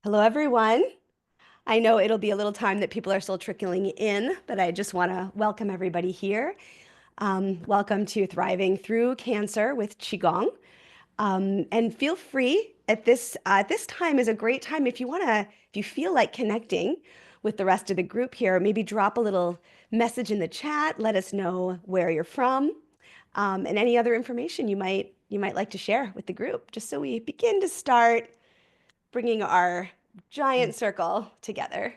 Hello, everyone. I know it'll be a little time that people are still trickling in, but I just want to welcome everybody here. Welcome to Thriving Through Cancer with Qigong. And feel free at this time is a great time if you feel like connecting with the rest of the group here, maybe drop a little message in the chat, let us know where you're from, and any other information you might like to share with the group, just so we begin to start bringing our giant circle together.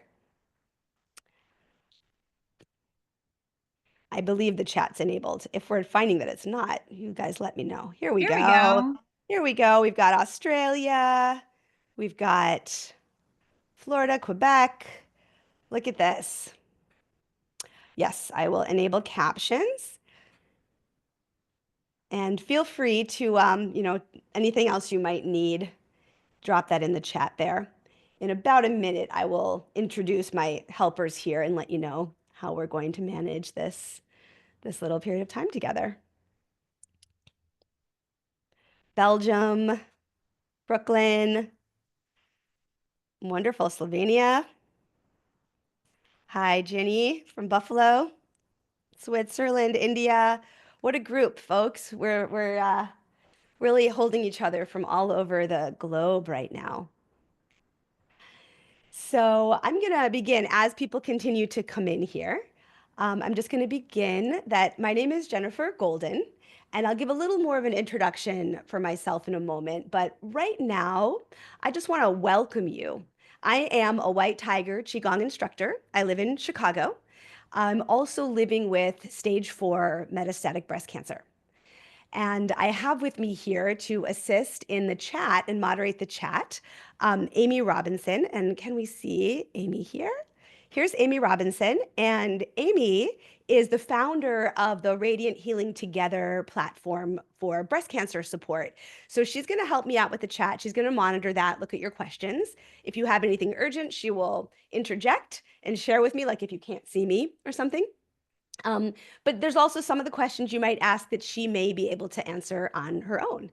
I believe the chat's enabled. If we're finding that it's not, you guys let me know. Here we Here we go. go. Here we go. We've got Australia. We've got Florida, Quebec. Look at this. Yes, I will enable captions. And feel free to, anything else you might need, drop that in the chat there. In about a minute, I will introduce my helpers here and let you know how we're going to manage this little period of time together. Belgium, Brooklyn, wonderful, Slovenia. Hi, Jenny from Buffalo, Switzerland, India. What a group, folks. We're really holding each other from all over the globe right now. So I'm going to begin as people continue to come in here. I'm just going to begin that my name is Jennifer Golden, and I'll give a little more of an introduction for myself in a moment. But right now, I just want to welcome you. I am a White Tiger Qigong instructor. I live in Chicago. I'm also living with stage 4 metastatic breast cancer. And I have with me here to assist in the chat and moderate the chat, Amy Robinson. And can we see Amy here? Here's Amy Robinson. And Amy is the founder of the Radiant Healing Together platform for breast cancer support. So she's going to help me out with the chat. She's going to monitor that, look at your questions. If you have anything urgent, she will interject and share with me, like if you can't see me or something. But there's also some of the questions you might ask that she may be able to answer on her own.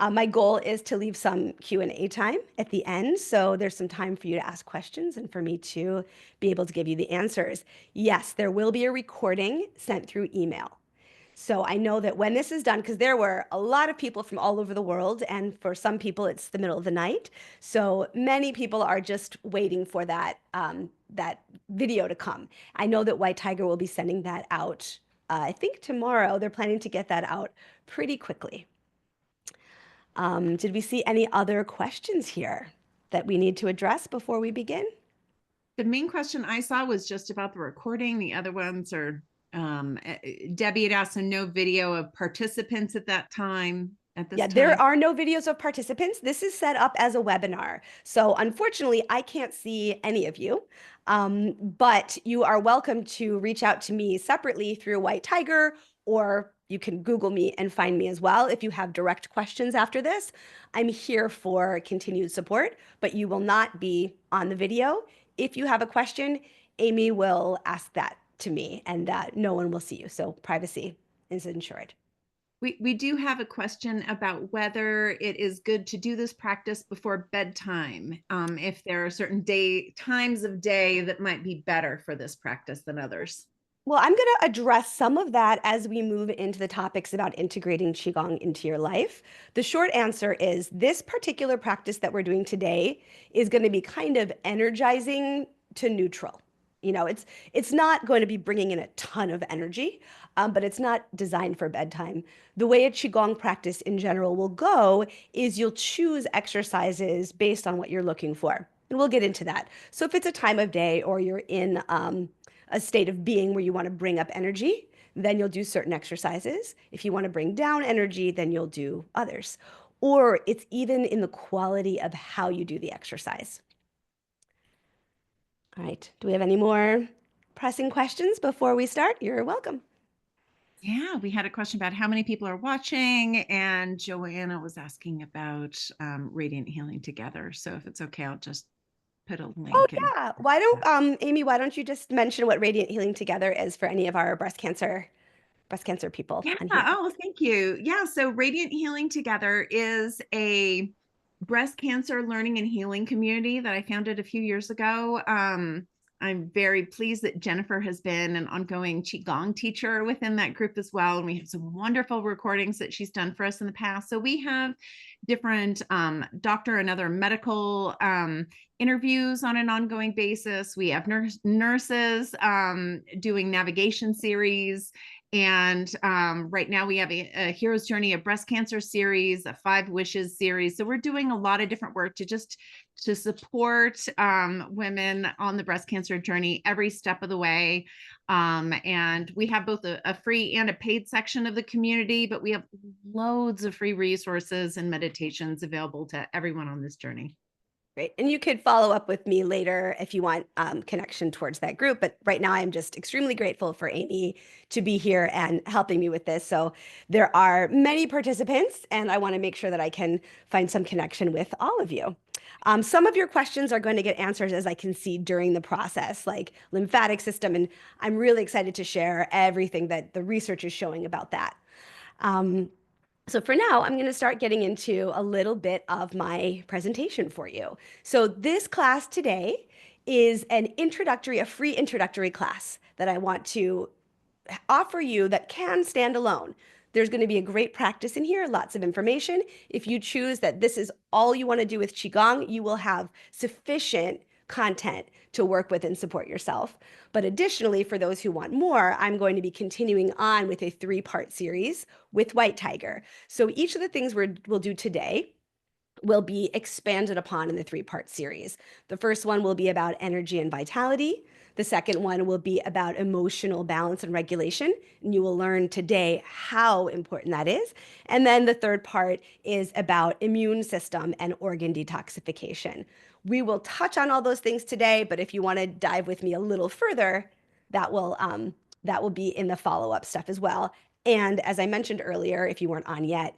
My goal is to leave some Q&A time at the end, so there's some time for you to ask questions and for me to be able to give you the answers. Yes, there will be a recording sent through email. So I know that when this is done, because there were a lot of people from all over the world, and for some people it's the middle of the night. So many people are just waiting for that video to come. I know that White Tiger will be sending that out. I think tomorrow. They're planning to get that out pretty quickly. Did we see any other questions here that we need to address before we begin? The main question I saw was just about the recording. The other ones are Debbie had asked, so no video of participants at that time, at this Yeah, time. there are no videos of participants. This is set up as a webinar. So unfortunately, I can't see any of you, but you are welcome to reach out to me separately through White Tiger, or you can Google me and find me as well if you have direct questions after this. I'm here for continued support, but you will not be on the video. If you have a question, Amy will ask that to me, and no one will see you. So privacy is ensured. We do have a question about whether it is good to do this practice before bedtime. If there are certain times of day that might be better for this practice than others. Well, I'm going to address some of that as we move into the topics about integrating Qigong into your life. The short answer is this particular practice that we're doing today is going to be kind of energizing to neutral. It's not going to be bringing in a ton of energy, but it's not designed for bedtime. The way a Qigong practice in general will go is you'll choose exercises based on what you're looking for. And we'll get into that. So if it's a time of day or you're in a state of being where you want to bring up energy, then you'll do certain exercises. If you want to bring down energy, then you'll do others. Or it's even in the quality of how you do the exercise. All right. Do we have any more pressing questions before we start? You're welcome. Yeah, we had a question about how many people are watching, and Joanna was asking about Radiant Healing Together. So if it's okay, I'll just put a Oh link in. yeah. Amy, why don't you just mention what Radiant Healing Together is for any of our breast cancer people Yeah. on here? Oh, thank you. Yeah. So Radiant Healing Together is a breast cancer learning and healing community that I founded a few years ago. I'm very pleased that Jennifer has been an ongoing Qigong teacher within that group as well. And we have some wonderful recordings that she's done for us in the past. So we have different doctor and other medical interviews on an ongoing basis. We have nurses doing navigation series. And right now we have a Hero's Journey of Breast Cancer series, a 5 Wishes series. So we're doing a lot of different work to support women on the breast cancer journey every step of the way. And we have both a free and a paid section of the community, but we have loads of free resources and meditations available to everyone on this journey. Great. And you could follow up with me later if you want connection towards that group. But right now, I'm just extremely grateful for Amy to be here and helping me with this. So there are many participants, and I want to make sure that I can find some connection with all of you. Some of your questions are going to get answered as I can see during the process, like lymphatic system. And I'm really excited to share everything that the research is showing about that. So for now, I'm going to start getting into a little bit of my presentation for you. So this class today is a free introductory class that I want to offer you that can stand alone. There's going to be a great practice in here, lots of information. If you choose that this is all you want to do with Qigong, you will have sufficient content to work with and support yourself. But additionally, for those who want more, I'm going to be continuing on with a 3-part series with White Tiger. So each of the things we'll do today will be expanded upon in the 3-part series. The first one will be about energy and vitality. The second one will be about emotional balance and regulation. And you will learn today how important that is. And then the third part is about immune system and organ detoxification. We will touch on all those things today, but if you want to dive with me a little further, that will be in the follow-up stuff as well. And as I mentioned earlier, if you weren't on yet,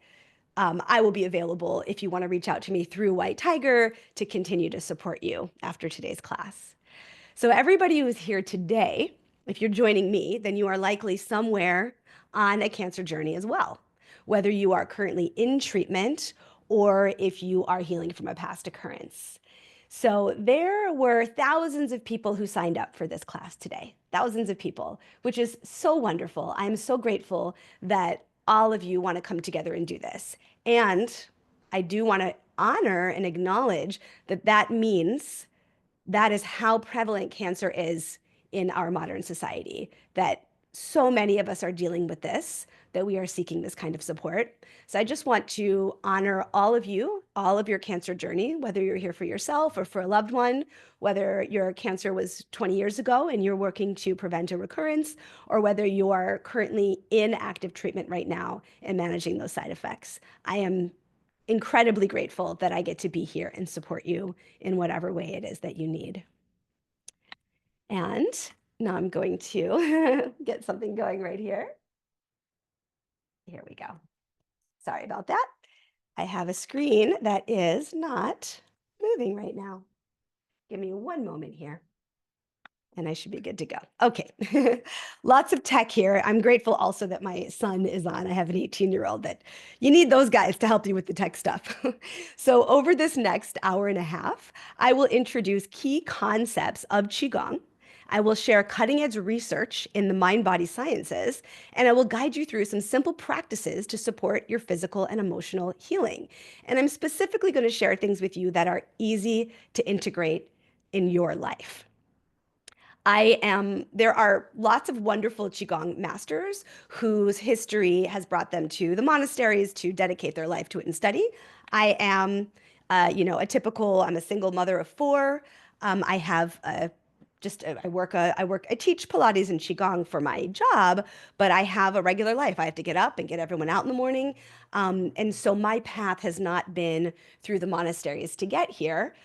I will be available if you want to reach out to me through White Tiger to continue to support you after today's class. So everybody who's here today, if you're joining me, then you are likely somewhere on a cancer journey as well, whether you are currently in treatment or if you are healing from a past occurrence. So there were thousands of people who signed up for this class today, thousands of people, which is so wonderful. I'm so grateful that all of you want to come together and do this. And I do want to honor and acknowledge that that means that is how prevalent cancer is in our modern society, that so many of us are dealing with this, that we are seeking this kind of support. So I just want to honor all of you, all of your cancer journey, whether you're here for yourself or for a loved one, whether your cancer was 20 years ago and you're working to prevent a recurrence, or whether you are currently in active treatment right now and managing those side effects. I am incredibly grateful that I get to be here and support you in whatever way it is that you need. And now I'm going to get something going right here. Here we go. Sorry about that. I have a screen that is not moving right now. Give me one moment here. And I should be good to go. Okay. Lots of tech here. I'm grateful also that my son is on. I have an 18-year-old that you need those guys to help you with the tech stuff. So over this next hour and a half, I will introduce key concepts of Qigong. I will share cutting-edge research in the mind-body sciences, and I will guide you through some simple practices to support your physical and emotional healing. And I'm specifically going to share things with you that are easy to integrate in your life. There are lots of wonderful Qigong masters whose history has brought them to the monasteries to dedicate their life to it and study. I am, I'm a single mother of 4. I have I teach Pilates and Qigong for my job, but I have a regular life. I have to get up and get everyone out in the morning. And so my path has not been through the monasteries to get here,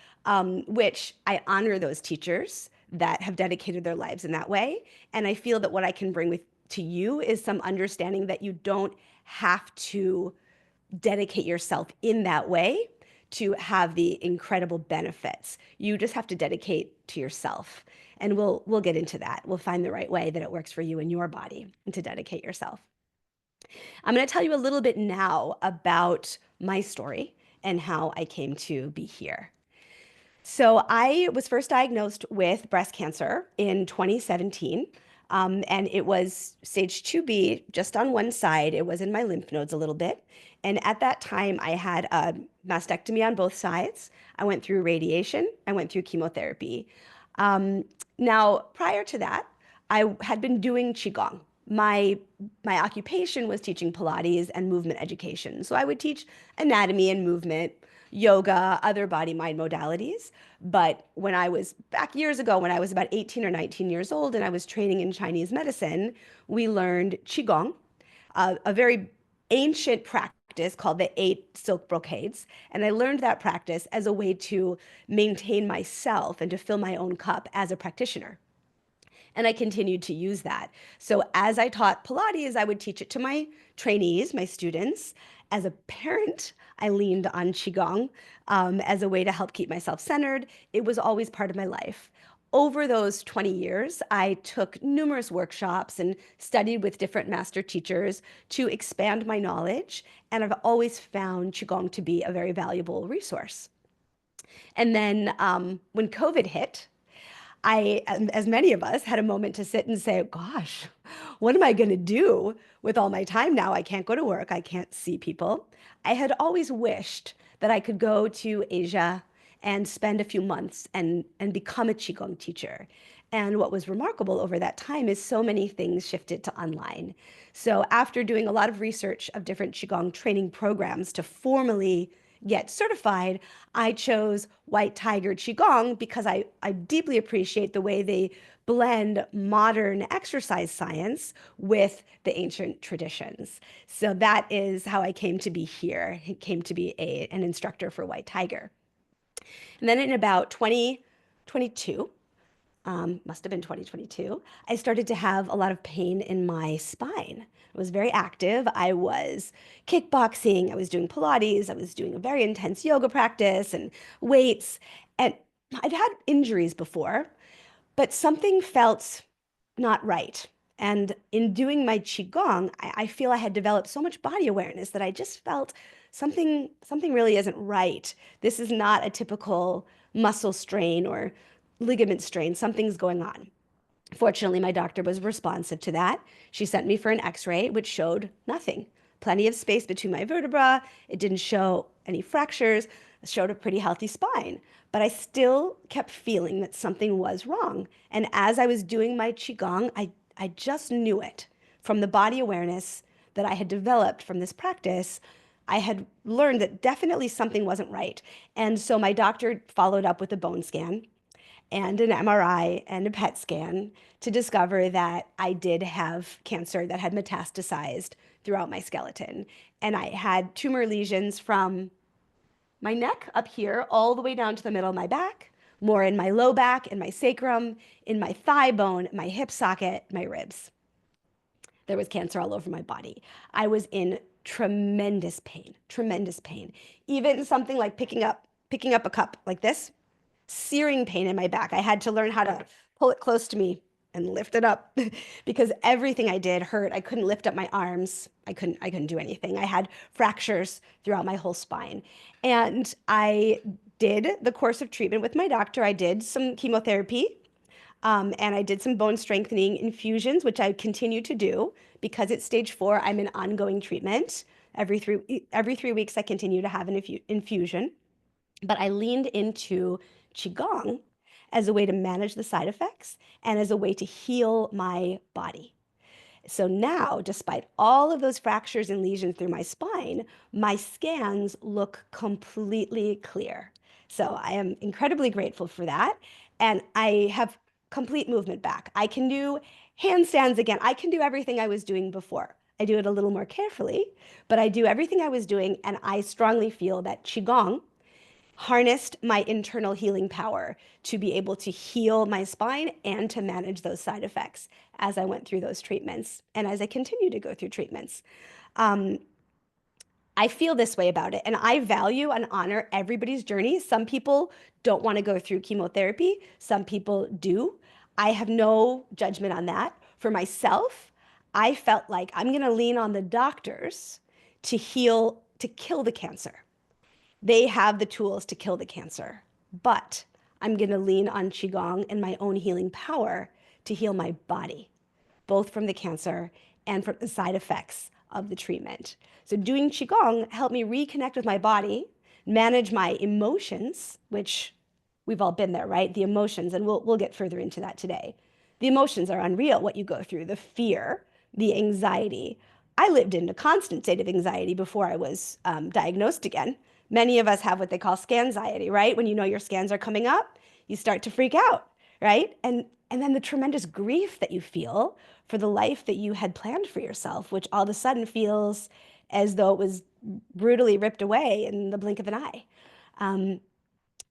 which I honor those teachers that have dedicated their lives in that way. And I feel that what I can bring to you is some understanding that you don't have to dedicate yourself in that way to have the incredible benefits. You just have to dedicate to yourself. And we'll get into that. We'll find the right way that it works for you and your body and to dedicate yourself. I'm going to tell you a little bit now about my story and how I came to be here. So I was first diagnosed with breast cancer in 2017. And it was stage 2B, just on one side. It was in my lymph nodes a little bit. And at that time, I had a mastectomy on both sides. I went through radiation. I went through chemotherapy. Um, Now, prior to that, I had been doing Qigong. My my occupation was teaching Pilates and movement education. So I would teach anatomy and movement, yoga, other body mind modalities. But when I was back years ago, when I was about 18 or 19 years old and I was training in Chinese medicine, we learned Qigong, a very ancient practice called the eight silk brocades. And I learned that practice as a way to maintain myself and to fill my own cup as a practitioner. And I continued to use that. So as I taught Pilates, I would teach it to my trainees, my students. As a parent, I leaned on Qigong as a way to help keep myself centered. It was always part of my life. Over those 20 years, I took numerous workshops and studied with different master teachers to expand my knowledge. And I've always found Qigong to be a very valuable resource. And then when COVID hit, as many of us, had a moment to sit and say, gosh, what am I going to do with all my time now? I can't go to work. I can't see people. I had always wished that I could go to Asia and spend a few months and become a Qigong teacher. And what was remarkable over that time is so many things shifted to online. So after doing a lot of research of different Qigong training programs to formally get certified, I chose White Tiger Qigong because I deeply appreciate the way they blend modern exercise science with the ancient traditions. So that is how I came to be here. I came to be an instructor for White Tiger. And then in about 2022, must have been 2022, I started to have a lot of pain in my spine. I was very active. I was kickboxing, I was doing Pilates, I was doing a very intense yoga practice and weights. And I'd had injuries before, but something felt not right. And in doing my Qigong, I feel I had developed so much body awareness that I just felt something really isn't right. This is not a typical muscle strain or ligament strain. Something's going on. Fortunately, my doctor was responsive to that. She sent me for an x-ray, which showed nothing. Plenty of space between my vertebra. It didn't show any fractures. It showed a pretty healthy spine. But I still kept feeling that something was wrong. And as I was doing my Qigong, I just knew it from the body awareness that I had developed from this practice. I had learned that definitely something wasn't right. And so my doctor followed up with a bone scan and an MRI and a PET scan to discover that I did have cancer that had metastasized throughout my skeleton. And I had tumor lesions from my neck up here all the way down to the middle of my back, more in my low back, in my sacrum, in my thigh bone, my hip socket, my ribs. There was cancer all over my body. I was in tremendous pain, tremendous pain. Even something like picking up a cup like this, searing pain in my back. I had to learn how to pull it close to me and lift it up because everything I did hurt. I couldn't lift up my arms. I couldn't do anything. I had fractures throughout my whole spine. And I did the course of treatment with my doctor. I did some chemotherapy, and I did some bone strengthening infusions, which I continue to do because it's stage 4. I'm in ongoing treatment. Every 3 weeks, I continue to have an infusion. But I leaned into Qigong as a way to manage the side effects and as a way to heal my body. So now, despite all of those fractures and lesions through my spine, my scans look completely clear. So I am incredibly grateful for that. And I have complete movement back. I can do handstands again. I can do everything I was doing before. I do it a little more carefully, but I do everything I was doing. And I strongly feel that Qigong harnessed my internal healing power to be able to heal my spine and to manage those side effects as I went through those treatments and as I continue to go through treatments. Um, I feel this way about it, and I value and honor everybody's journey. Some people don't want to go through chemotherapy, some people do. I have no judgment on that. For myself, I felt like I'm going to lean on the doctors to heal, to kill the cancer They have the tools to kill the cancer. But I'm going to lean on Qigong and my own healing power to heal my body, both from the cancer and from the side effects of the treatment. So doing Qigong helped me reconnect with my body, manage my emotions, which we've all been there, right? The emotions, and we'll get further into that today. The emotions are unreal, what you go through, the fear, the anxiety. I lived in a constant state of anxiety before I was diagnosed again. Many of us have what they call scanxiety, right? When you know your scans are coming up, you start to freak out, right? And then the tremendous grief that you feel for the life that you had planned for yourself, which all of a sudden feels as though it was brutally ripped away in the blink of an eye. Um,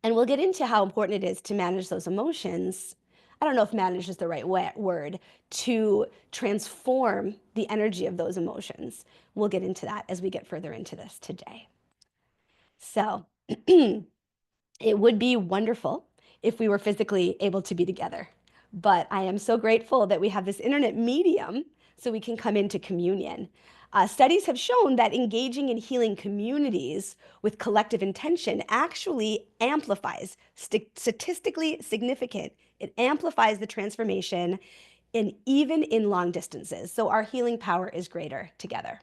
and we'll get into how important it is to manage those emotions. I don't know if manage is the right word, to transform the energy of those emotions. We'll get into that as we get further into this today. So it would be wonderful if we were physically able to be together. But I am so grateful that we have this internet medium so we can come into communion. Studies have shown that engaging in healing communities with collective intention actually amplifies, statistically significant. It amplifies the transformation even in long distances. So our healing power is greater together.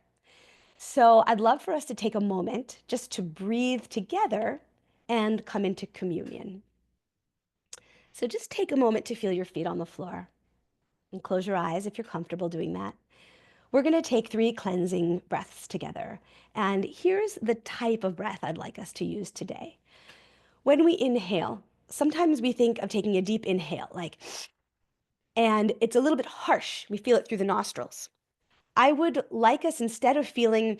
So I'd love for us to take a moment just to breathe together and come into communion. So just take a moment to feel your feet on the floor and close your eyes if you're comfortable doing that. We're going to take 3 cleansing breaths together. And here's the type of breath I'd like us to use today. When we inhale, sometimes we think of taking a deep inhale, and it's a little bit harsh. We feel it through the nostrils. I would like us, instead of feeling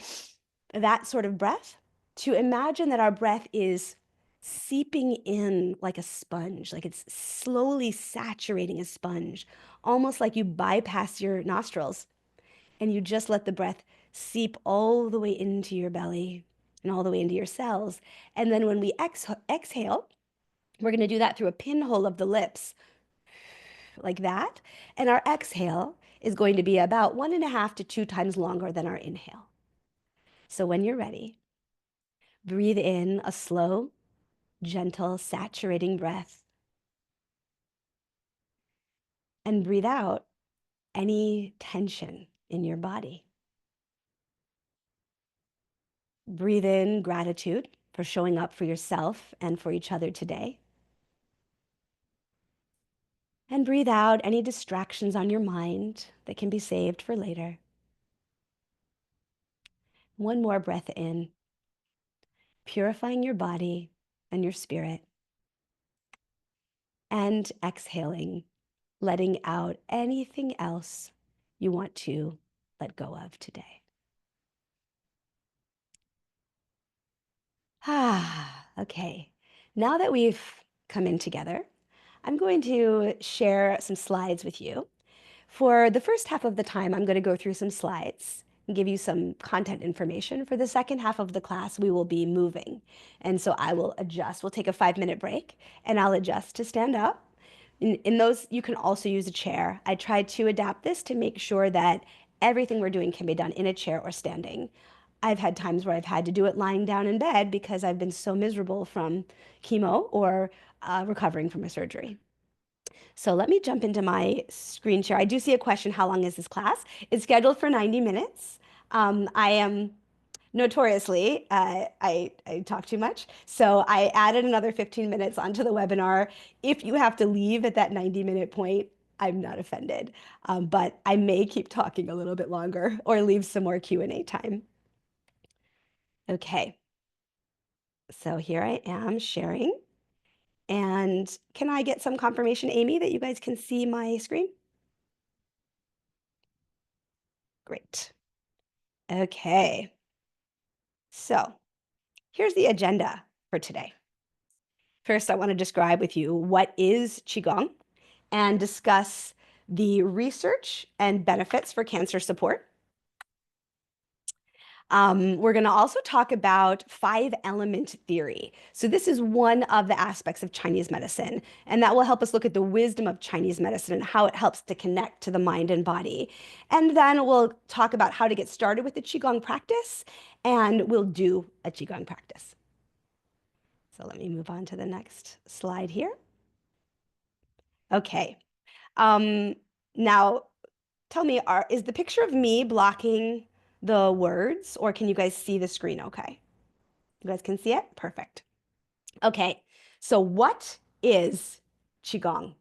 that sort of breath, to imagine that our breath is seeping in like a sponge, like it's slowly saturating a sponge, almost like you bypass your nostrils and you just let the breath seep all the way into your belly and all the way into your cells. And then when we exhale, we're going to do that through a pinhole of the lips, like that. And our exhale is going to be about 1.5 to 2 times longer than our inhale. So when you're ready, breathe in a slow, gentle, saturating breath, and breathe out any tension in your body. Breathe in gratitude for showing up for yourself and for each other today. And breathe out any distractions on your mind that can be saved for later. One more breath in, purifying your body and your spirit. And exhaling, letting out anything else you want to let go of today. Okay. Now that we've come in together, I'm going to share some slides with you. For the first half of the time, I'm going to go through some slides and give you some content information. For the second half of the class, we will be moving. And so I will adjust. We'll take a 5-minute break and I'll adjust to stand up. In those, you can also use a chair. I tried to adapt this to make sure that everything we're doing can be done in a chair or standing. I've had times where I've had to do it lying down in bed because I've been so miserable from chemo or recovering from a surgery. So let me jump into my screen share. I do see a question, how long is this class? It's scheduled for 90 minutes. I am notoriously, I talk too much. So I added another 15 minutes onto the webinar. If you have to leave at that 90-minute point, I'm not offended. But I may keep talking a little bit longer or leave some more Q&A time. Okay. So here I am sharing. And can I get some confirmation, Amy, that you guys can see my screen? Great. Okay. So here's the agenda for today. First, I want to describe with you what is Qigong and discuss the research and benefits for cancer support. We're going to also talk about 5-element theory. So this is one of the aspects of Chinese medicine, and that will help us look at the wisdom of Chinese medicine and how it helps to connect to the mind and body. And then we'll talk about how to get started with the Qigong practice, and we'll do a Qigong practice. So let me move on to the next slide here. Okay. Um, Now tell me, is the picture of me blocking the words, or can you guys see the screen okay? You guys can see it? Perfect. Okay. So what is Qigong?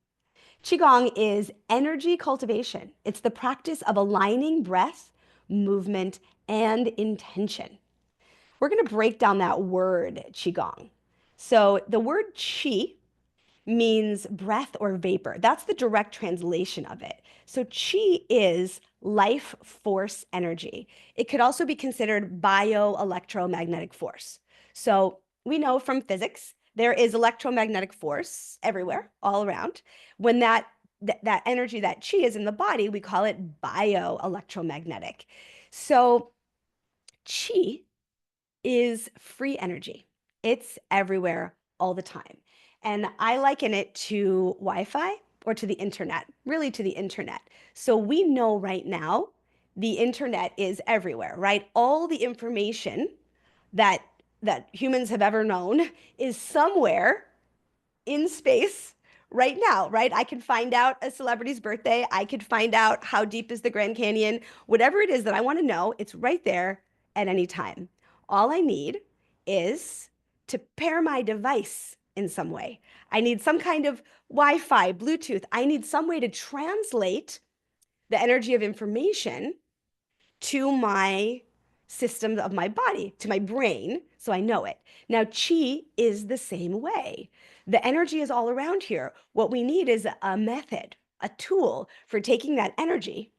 Qigong is energy cultivation. It's the practice of aligning breath, movement, and intention. We're going to break down that word Qigong. So the word Qi means breath or vapor. That's the direct translation of it. So chi is life force energy. It could also be considered bioelectromagnetic force. So we know from physics there is electromagnetic force everywhere, all around. When that energy, that chi is in the body, we call it bioelectromagnetic. So chi is free energy. It's everywhere all the time. And I liken it to Wi-Fi or to the internet, really to the internet. So we know right now the internet is everywhere, right? All the information that humans have ever known is somewhere in space right now, right? I can find out a celebrity's birthday. I could find out how deep is the Grand Canyon. Whatever it is that I want to know, it's right there at any time. All I need is to pair my device in some way. I need some kind of Wi-Fi, Bluetooth. I need some way to translate the energy of information to my systems of my body, to my brain, so I know it. Now, chi is the same way. The energy is all around here. What we need is a method, a tool for taking that energy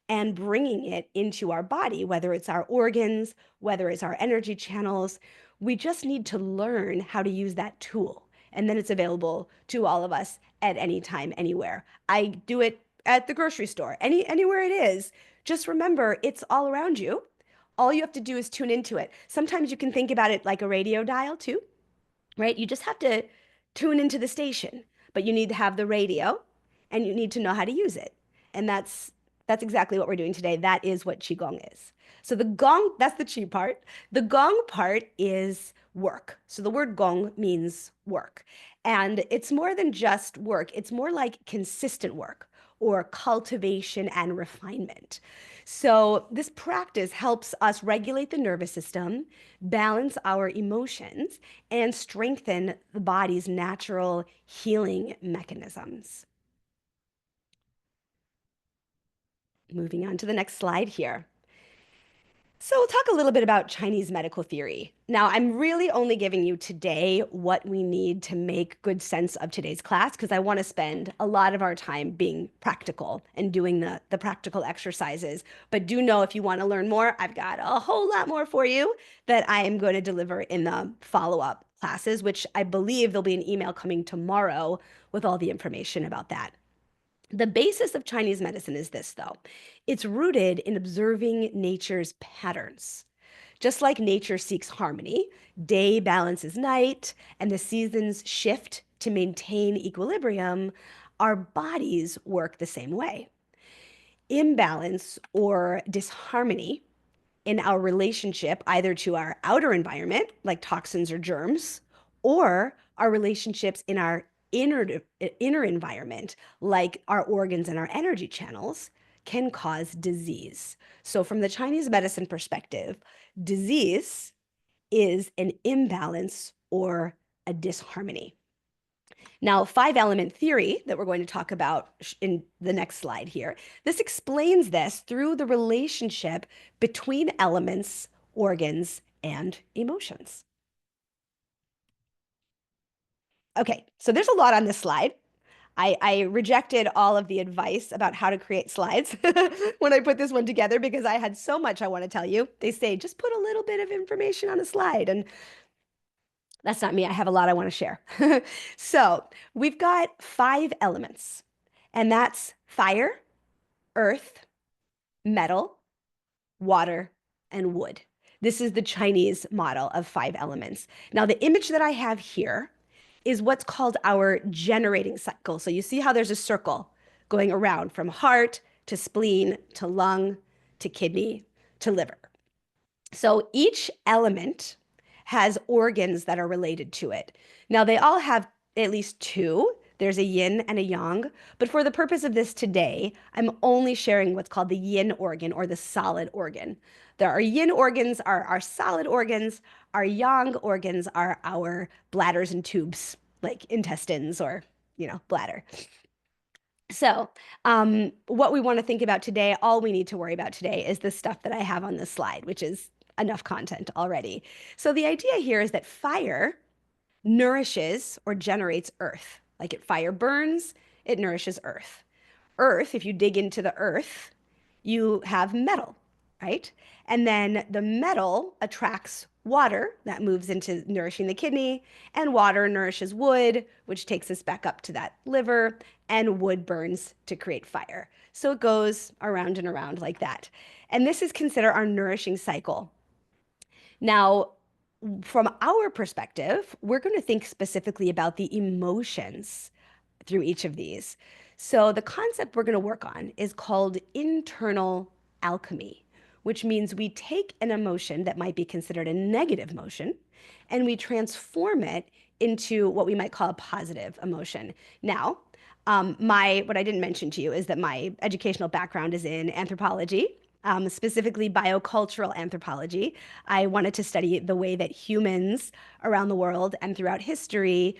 and bringing it into our body, whether it's our organs, whether it's our energy channels. We just need to learn how to use that tool. And then it's available to all of us at any time, anywhere. I do it at the grocery store, anywhere it is. Just remember, it's all around you. All you have to do is tune into it. Sometimes you can think about it like a radio dial too, right? You just have to tune into the station, but you need to have the radio and you need to know how to use it. And that's exactly what we're doing today. That is what Qigong is. So the gong, that's the Qi part. The gong part is work. So the word gong means work. And it's more than just work. It's more like consistent work or cultivation and refinement. So this practice helps us regulate the nervous system, balance our emotions, and strengthen the body's natural healing mechanisms. Moving on to the next slide here. So we'll talk a little bit about Chinese medical theory. Now, I'm really only giving you today what we need to make good sense of today's class because I want to spend a lot of our time being practical and doing the practical exercises. But do know if you want to learn more, I've got a whole lot more for you that I am going to deliver in the follow-up classes, which I believe there'll be an email coming tomorrow with all the information about that. The basis of Chinese medicine is this, though. It's rooted in observing nature's patterns. Just like nature seeks harmony, day balances night, and the seasons shift to maintain equilibrium, our bodies work the same way. Imbalance or disharmony in our relationship, either to our outer environment, like toxins or germs, or our relationships in our inner environment, like our organs and our energy channels, can cause disease. So, from the Chinese medicine perspective, disease is an imbalance or a disharmony. Now, five element theory that we're going to talk about in the next slide here, this explains this through the relationship between elements, organs, and emotions. Okay, so there's a lot on this slide. I rejected all of the advice about how to create slides when I put this one together because I had so much I want to tell you. They say just put a little bit of information on a slide, and that's not me. I have a lot I want to share. So we've got five elements, and that's fire, earth, metal, water, and wood. This is the Chinese model of five elements. Now, the image that I have here is what's called our generating cycle. So you see how there's a circle going around from heart to spleen to lung to kidney to liver. So each element has organs that are related to it. Now, they all have at least two. There's a yin and a yang, but for the purpose of this today, I'm only sharing what's called the yin organ or the solid organ. There are yin organs are our solid organs. Our yang organs are our bladders and tubes, like intestines or, bladder. So, what we want to think about today, all we need to worry about today is the stuff that I have on this slide, which is enough content already. So, the idea here is that fire nourishes or generates earth. Like fire burns, it nourishes earth. Earth, if you dig into the earth, you have metal, right? And then the metal attracts water that moves into nourishing the kidney, and water nourishes wood, which takes us back up to that liver, and wood burns to create fire. So it goes around and around like that. And this is considered our nourishing cycle. Now, from our perspective, we're going to think specifically about the emotions through each of these. So, the concept we're going to work on is called internal alchemy, which means we take an emotion that might be considered a negative emotion and we transform it into what we might call a positive emotion. Now, what I didn't mention to you is that my educational background is in anthropology, specifically biocultural anthropology. I wanted to study the way that humans around the world and throughout history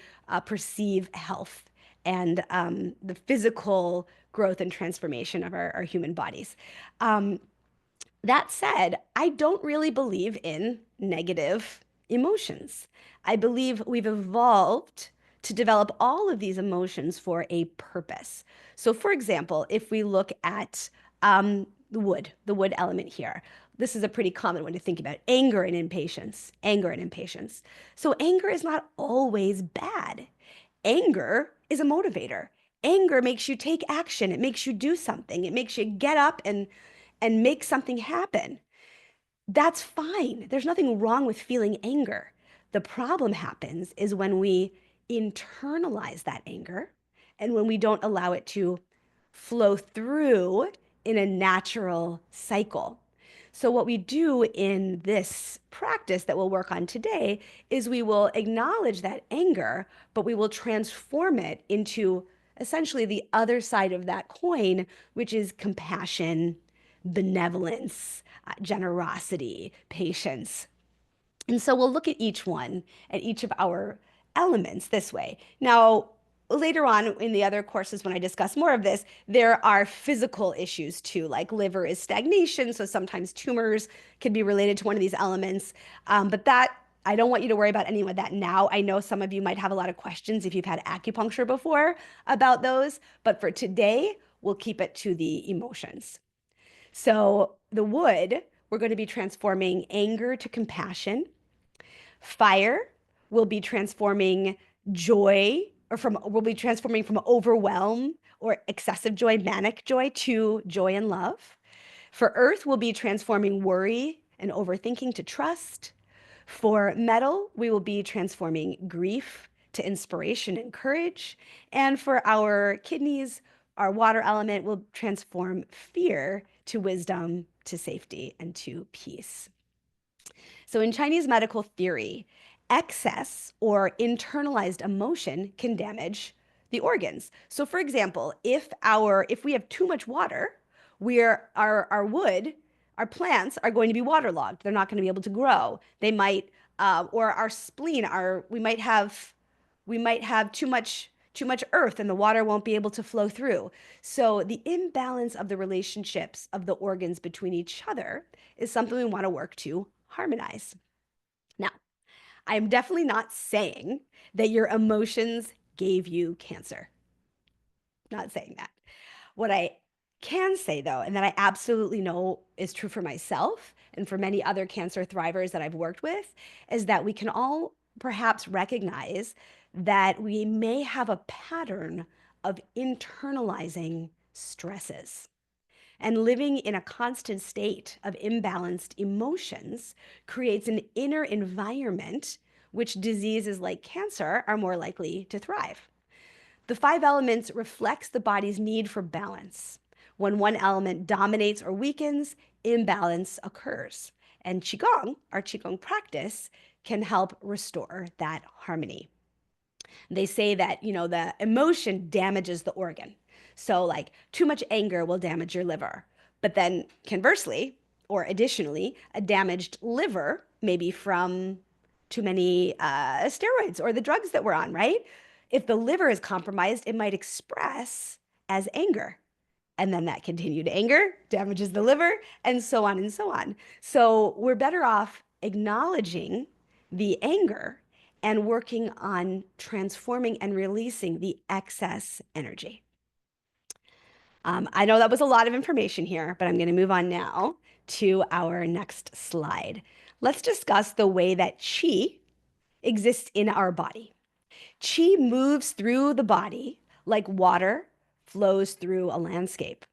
perceive health and the physical growth and transformation of our human bodies. Um, that said, I don't really believe in negative emotions. I believe we've evolved to develop all of these emotions for a purpose. So, for example, if we look at the wood element here, this is a pretty common one to think about: anger and impatience. Anger and impatience. So, anger is not always bad. Anger is a motivator. Anger makes you take action. It makes you do something. It makes you get up and make something happen. That's fine. There's nothing wrong with feeling anger. The problem happens is when we internalize that anger and when we don't allow it to flow through in a natural cycle. So, what we do in this practice that we'll work on today is we will acknowledge that anger, but we will transform it into essentially the other side of that coin, which is compassion, benevolence, generosity, patience. And so we'll look at each one, at each of our elements this way. Now, later on in the other courses, when I discuss more of this, there are physical issues too, like liver is stagnation. So sometimes tumors can be related to one of these elements. But that, I don't want you to worry about any of that now. I know some of you might have a lot of questions if you've had acupuncture before about those. But for today, we'll keep it to the emotions. So the wood, we're going to be transforming anger to compassion. Fire will be transforming joy, or will be transforming from overwhelm or excessive joy, manic joy, to joy and love. For earth, we'll be transforming worry and overthinking to trust. For metal, we will be transforming grief to inspiration and courage. And for our kidneys, our water element will transform fear to wisdom, to safety, and to peace. So, in Chinese medical theory, excess or internalized emotion can damage the organs. So, for example, if we have too much water, our wood, our plants are going to be waterlogged. They're not going to be able to grow. They might, or our spleen, we might have too much earth and the water won't be able to flow through. So the imbalance of the relationships of the organs between each other is something we want to work to harmonize. Now, I am definitely not saying that your emotions gave you cancer. Not saying that. What I can say, though, and that I absolutely know is true for myself and for many other cancer thrivers that I've worked with, is that we can all perhaps recognize that we may have a pattern of internalizing stresses. And living in a constant state of imbalanced emotions creates an inner environment which diseases like cancer are more likely to thrive. The five elements reflects the body's need for balance. When one element dominates or weakens, imbalance occurs. And Qigong, our Qigong practice, can help restore that harmony. They say that, the emotion damages the organ. So, like, too much anger will damage your liver. But then, conversely, or additionally, a damaged liver, maybe from too many steroids or the drugs that we're on, right? If the liver is compromised, it might express as anger. And then that continued anger damages the liver, and so on and so on. So we're better off acknowledging the anger and working on transforming and releasing the excess energy. I know that was a lot of information here, but I'm going to move on now to our next slide. Let's discuss the way that qi exists in our body. Qi moves through the body like water flows through a landscape.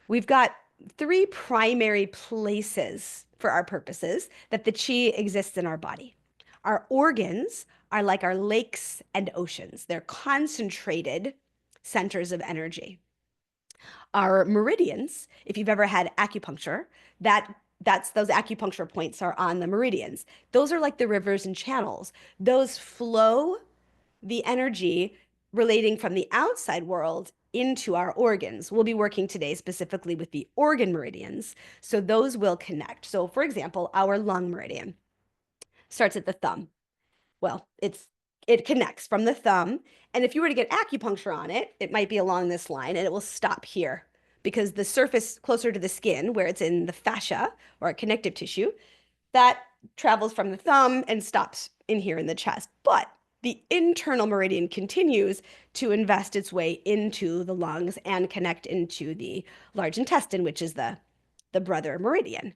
We've got three primary places for our purposes that the qi exists in our body. Our organs are like our lakes and oceans. They're concentrated centers of energy. Our meridians, if you've ever had acupuncture, that's those acupuncture points are on the meridians. Those are like the rivers and channels. Those flow the energy relating from the outside world into our organs. We'll be working today specifically with the organ meridians, so those will connect. So, for example, our lung meridian starts at the thumb. Well, it connects from the thumb, and if you were to get acupuncture on it, it might be along this line and it will stop here because the surface closer to the skin, where it's in the fascia or a connective tissue, that travels from the thumb and stops in here in the chest. But the internal meridian continues to invest its way into the lungs and connect into the large intestine, which is the brother meridian.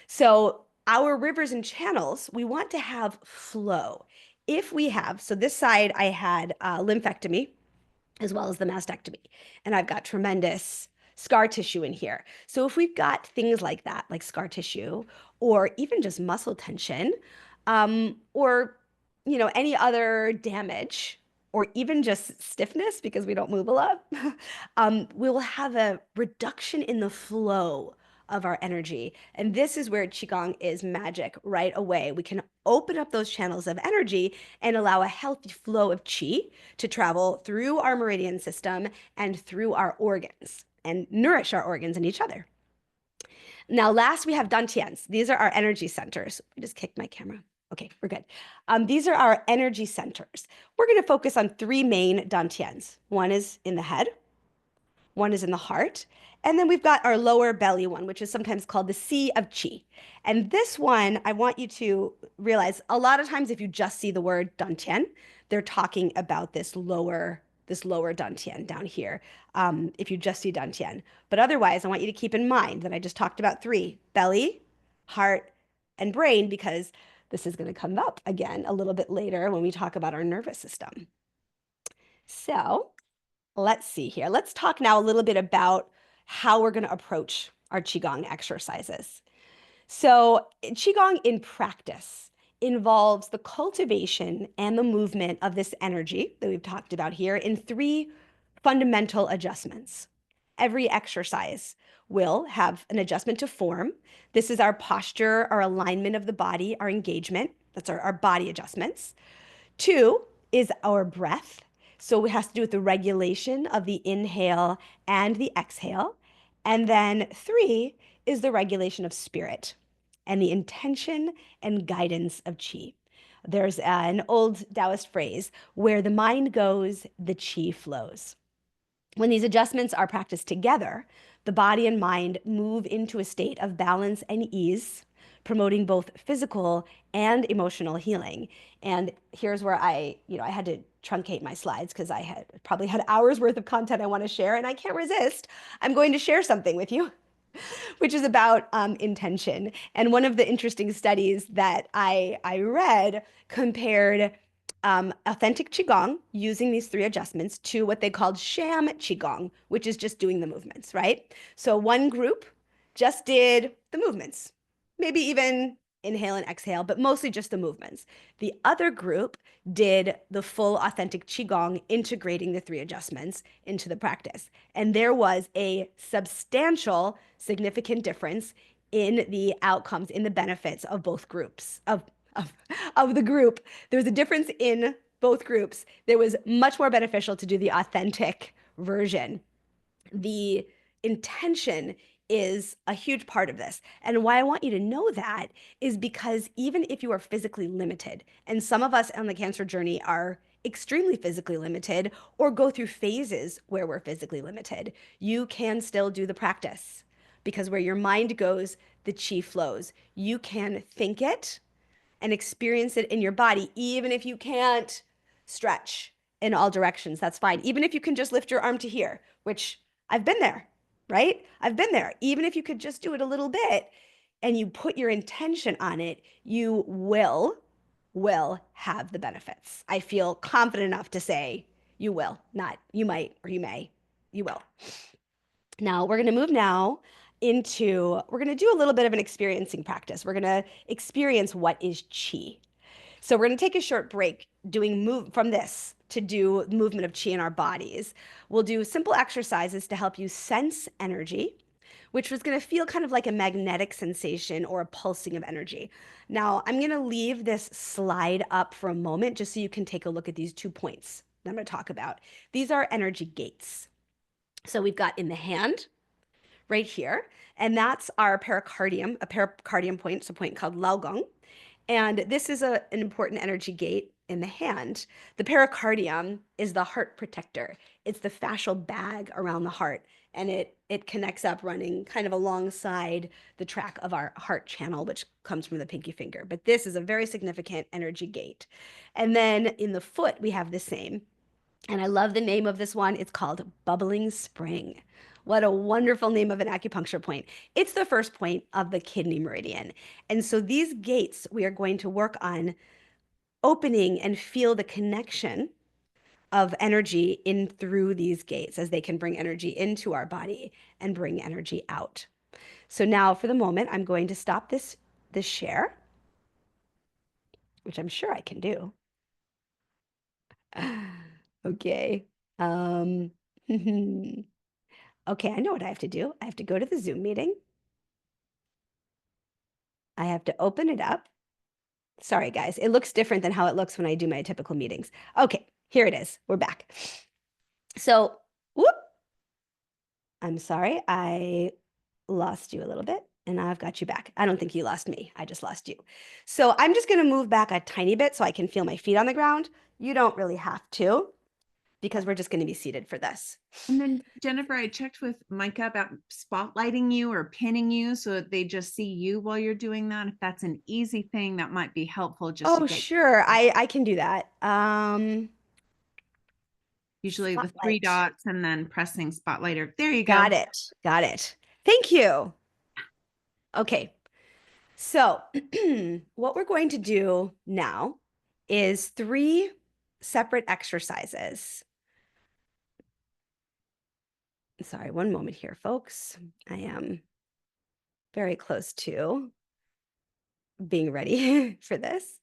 So our rivers and channels, we want to have flow. If we have, so this side I had lymphectomy as well as the mastectomy, and I've got tremendous scar tissue in here. So if we've got things like that, like scar tissue, or even just muscle tension, or any other damage, or even just stiffness because we don't move a lot, we will have a reduction in the flow of our energy. And this is where Qigong is magic right away. We can open up those channels of energy and allow a healthy flow of qi to travel through our meridian system and through our organs and nourish our organs and each other. Now, last we have dantians. These are our energy centers. I just kicked my camera. Okay, we're good. These are our energy centers. We're going to focus on three main dantians. One is in the head, one is in the heart, and then we've got our lower belly one, which is sometimes called the Sea of Qi. And this one, I want you to realize a lot of times if you just see the word dantian, they're talking about this lower dantian down here, if you just see dantian. But otherwise, I want you to keep in mind that I just talked about three: belly, heart, and brain, because this is going to come up again a little bit later when we talk about our nervous system. So let's see here. Let's talk now a little bit about how we're going to approach our Qigong exercises. So, Qigong in practice involves the cultivation and the movement of this energy that we've talked about here in three fundamental adjustments. Every exercise will have an adjustment to form. This is our posture, our alignment of the body, our engagement. That's our body adjustments. Two is our breath. So it has to do with the regulation of the inhale and the exhale. And then three is the regulation of spirit and the intention and guidance of qi. There's an old Taoist phrase: where the mind goes, the qi flows. When these adjustments are practiced together, the body and mind move into a state of balance and ease, promoting both physical and emotional healing. And here's where I had to truncate my slides because I had probably had hours worth of content I want to share, and I can't resist. I'm going to share something with you, which is about intention. And one of the interesting studies that I read compared authentic Qigong using these three adjustments to what they called sham Qigong, which is just doing the movements, right? So one group just did the movements, maybe even inhale and exhale, but mostly just the movements. The other group did the full authentic Qigong, integrating the three adjustments into the practice. And there was a substantial, significant difference in the outcomes, in the benefits of both groups, of, of the group. There was a difference in both groups. There was much more beneficial to do the authentic version. The intention is a huge part of this. And why I want you to know that is because even if you are physically limited, and some of us on the cancer journey are extremely physically limited or go through phases where we're physically limited, you can still do the practice because where your mind goes, the chi flows. You can think it and experience it in your body, even if you can't stretch in all directions. That's fine. Even if you can just lift your arm to here, which I've been there, right? I've been there. Even if you could just do it a little bit and you put your intention on it, you will have the benefits. I feel confident enough to say you will, not you might or you may. You will. Now we're going to move now into, we're going to do a little bit of an experiencing practice. We're going to experience what is chi. So we're going to take a short break doing move from this to do movement of chi in our bodies. We'll do simple exercises to help you sense energy, which was going to feel kind of like a magnetic sensation or a pulsing of energy. Now, I'm going to leave this slide up for a moment just so you can take a look at these 2 points that I'm going to talk about. These are energy gates. So we've got in the hand right here, and that's our pericardium, a pericardium point, so a point called Laogong. And this is an important energy gate in the hand. The pericardium is the heart protector. It's the fascial bag around the heart, and it connects up running kind of alongside the track of our heart channel, which comes from the pinky finger. But this is a very significant energy gate. And then in the foot, we have the same. And I love the name of this one. It's called Bubbling Spring. What a wonderful name of an acupuncture point. It's the first point of the kidney meridian. And so these gates, we are going to work on opening and feel the connection of energy in through these gates as they can bring energy into our body and bring energy out. So now for the moment, I'm going to stop this share, which I'm sure I can do. Okay. Um, okay, I know what I have to do. I have to go to the Zoom meeting. I have to open it up. Sorry, guys. It looks different than how it looks when I do my typical meetings. Okay, here it is. We're back. So, whoop. I'm sorry. I lost you a little bit, and now I've got you back. I don't think you lost me. I just lost you. So I'm just going to move back a tiny bit so I can feel my feet on the ground. You don't really have to because we're just going to be seated for this. And then Jennifer, I checked with Micah about spotlighting you or pinning you so that they just see you while you're doing that. If that's an easy thing, that might be helpful just to Oh, get sure. I can do that. usually the 3 Spotlight. dots and then pressing spotlighter. There you Got go. it. Got it. Thank you. Okay. So, what we're going to do now is 3 separate exercises. Sorry, one moment here, folks. I am very close to being ready for this.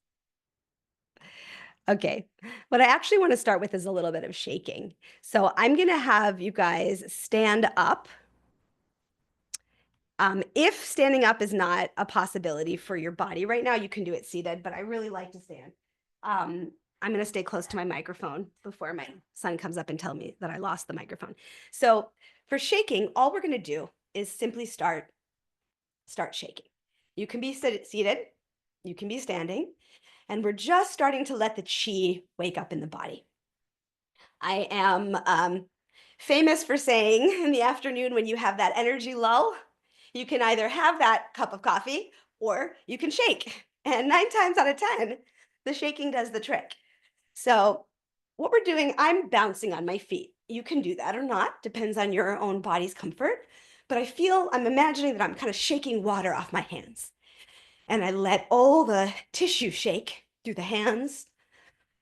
Okay, what I actually want to start with is a little bit of shaking. So I'm going to have you guys stand up. If standing up is not a possibility for your body right now, you can do it seated, but I really like to stand. I'm going to stay close to my microphone before my son comes up and tell me that I lost the microphone. So for shaking, all we're going to do is simply start shaking. You can be seated, you can be standing, and we're just starting to let the chi wake up in the body. I am famous for saying in the afternoon when you have that energy lull, you can either have that cup of coffee or you can shake. And 9 times out of 10, the shaking does the trick. So what we're doing, I'm bouncing on my feet. You can do that or not, depends on your own body's comfort. But I'm imagining that I'm kind of shaking water off my hands. And I let all the tissue shake through the hands,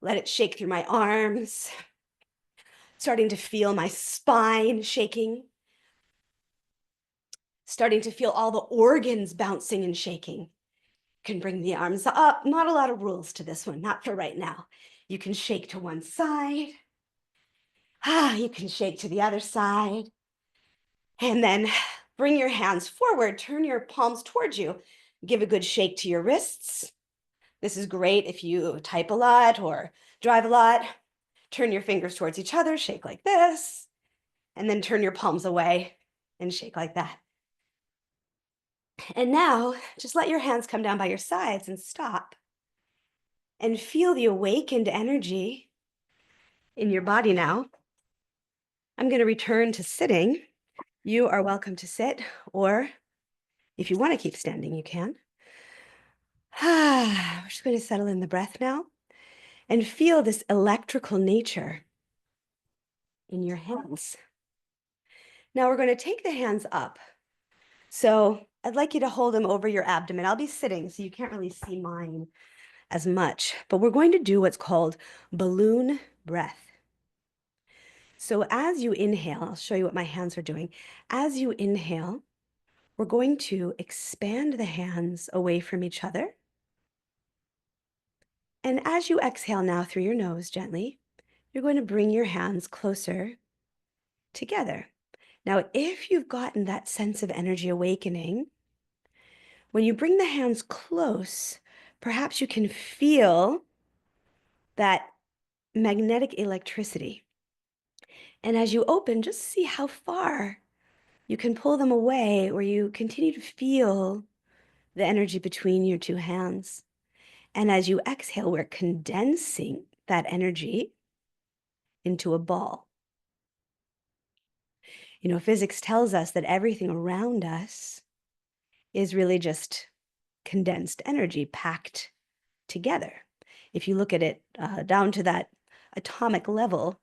let it shake through my arms, starting to feel my spine shaking, starting to feel all the organs bouncing and shaking. You can bring the arms up. Not a lot of rules to this one, not for right now. You can shake to one side. You can shake to the other side. And then bring your hands forward, turn your palms towards you, give a good shake to your wrists. This is great if you type a lot or drive a lot. Turn your fingers towards each other, shake like this, and then turn your palms away and shake like that. And now just let your hands come down by your sides and stop and feel the awakened energy in your body now. I'm going to return to sitting. You are welcome to sit, or if you want to keep standing, you can. We're just going to settle in the breath now and feel this electrical nature in your hands. Now we're going to take the hands up. So I'd like you to hold them over your abdomen. I'll be sitting, so you can't really see mine as much, but we're going to do what's called balloon breath. So as you inhale, I'll show you what my hands are doing. As you inhale, we're going to expand the hands away from each other. And as you exhale now through your nose gently, you're going to bring your hands closer together. Now, if you've gotten that sense of energy awakening, when you bring the hands close, perhaps you can feel that magnetic electricity. And as you open, just see how far you can pull them away, or you continue to feel the energy between your two hands. And as you exhale, we're condensing that energy into a ball. You know, physics tells us that everything around us is really just condensed energy packed together. If you look at it down to that atomic level,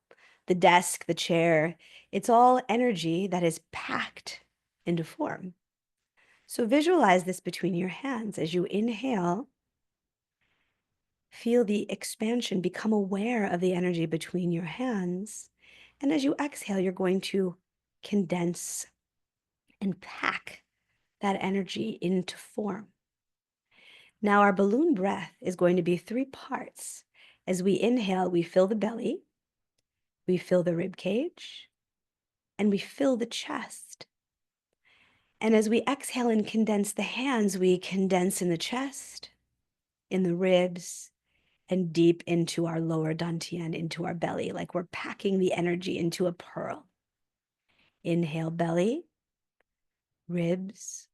the desk, the chair, it's all energy that is packed into form. So visualize this between your hands. As you inhale, feel the expansion, become aware of the energy between your hands. And as you exhale, you're going to condense and pack that energy into form. Now, our balloon breath is going to be 3 parts. As we inhale, we fill the belly, we fill the rib cage, and we fill the chest. And as we exhale and condense the hands, we condense in the chest, in the ribs, and deep into our lower dantian, into our belly, like we're packing the energy into a pearl. Inhale, belly, ribs,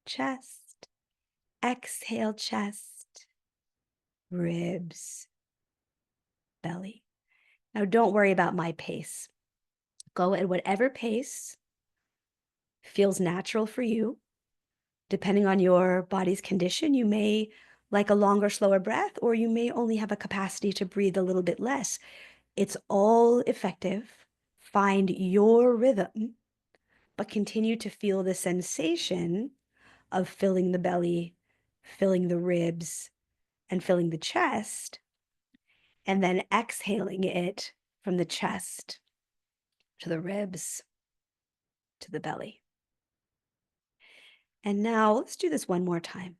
chest. Exhale, chest, ribs, belly. Now, don't worry about my pace. Go at whatever pace feels natural for you. Depending on your body's condition, you may like a longer, slower breath, or you may only have a capacity to breathe a little bit less. It's all effective. Find your rhythm, but continue to feel the sensation of filling the belly, filling the ribs, and filling the chest, and then exhaling it from the chest to the ribs to the belly. And now let's do this one more time.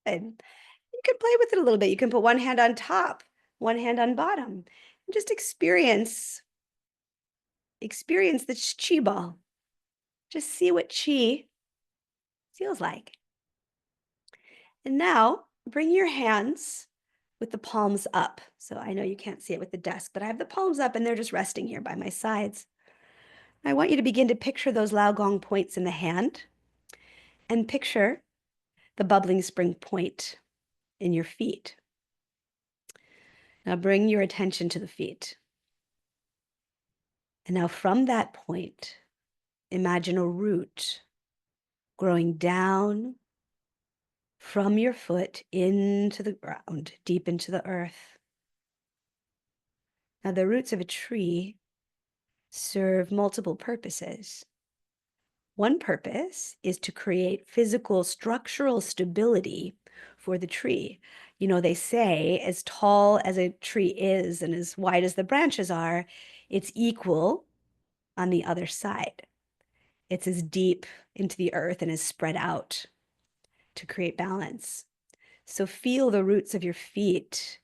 Good. You can play with it a little bit. You can put one hand on top, one hand on bottom, and just experience the chi ball. Just see what chi feels like. And now bring your hands with the palms up. So I know you can't see it with the desk, but I have the palms up and they're just resting here by my sides. I want you to begin to picture those Lao Gong points in the hand and picture the bubbling spring point in your feet. Now bring your attention to the feet. And now from that point, imagine a root growing down from your foot into the ground, deep into the earth. Now the roots of a tree serve multiple purposes. One purpose is to create physical structural stability for the tree. You know, they say as tall as a tree is and as wide as the branches are, it's equal on the other side. It's as deep into the earth and as spread out to create balance. So feel the roots of your feet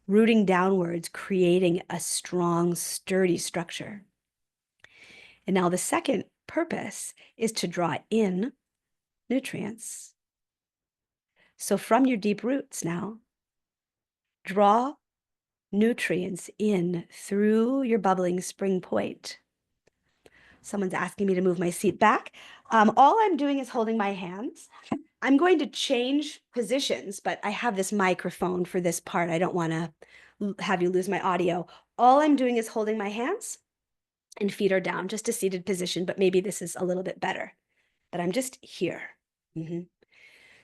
rooting downwards, creating a strong, sturdy structure. And now the second purpose is to draw in nutrients. So from your deep roots now, draw nutrients in through your bubbling spring point. Someone's asking me to move my seat back. All I'm doing is holding my hands. I'm going to change positions, but I have this microphone for this part. I don't want to have you lose my audio. All I'm doing is holding my hands and feet are down, just a seated position, but maybe this is a little bit better, that I'm just here. Mm-hmm.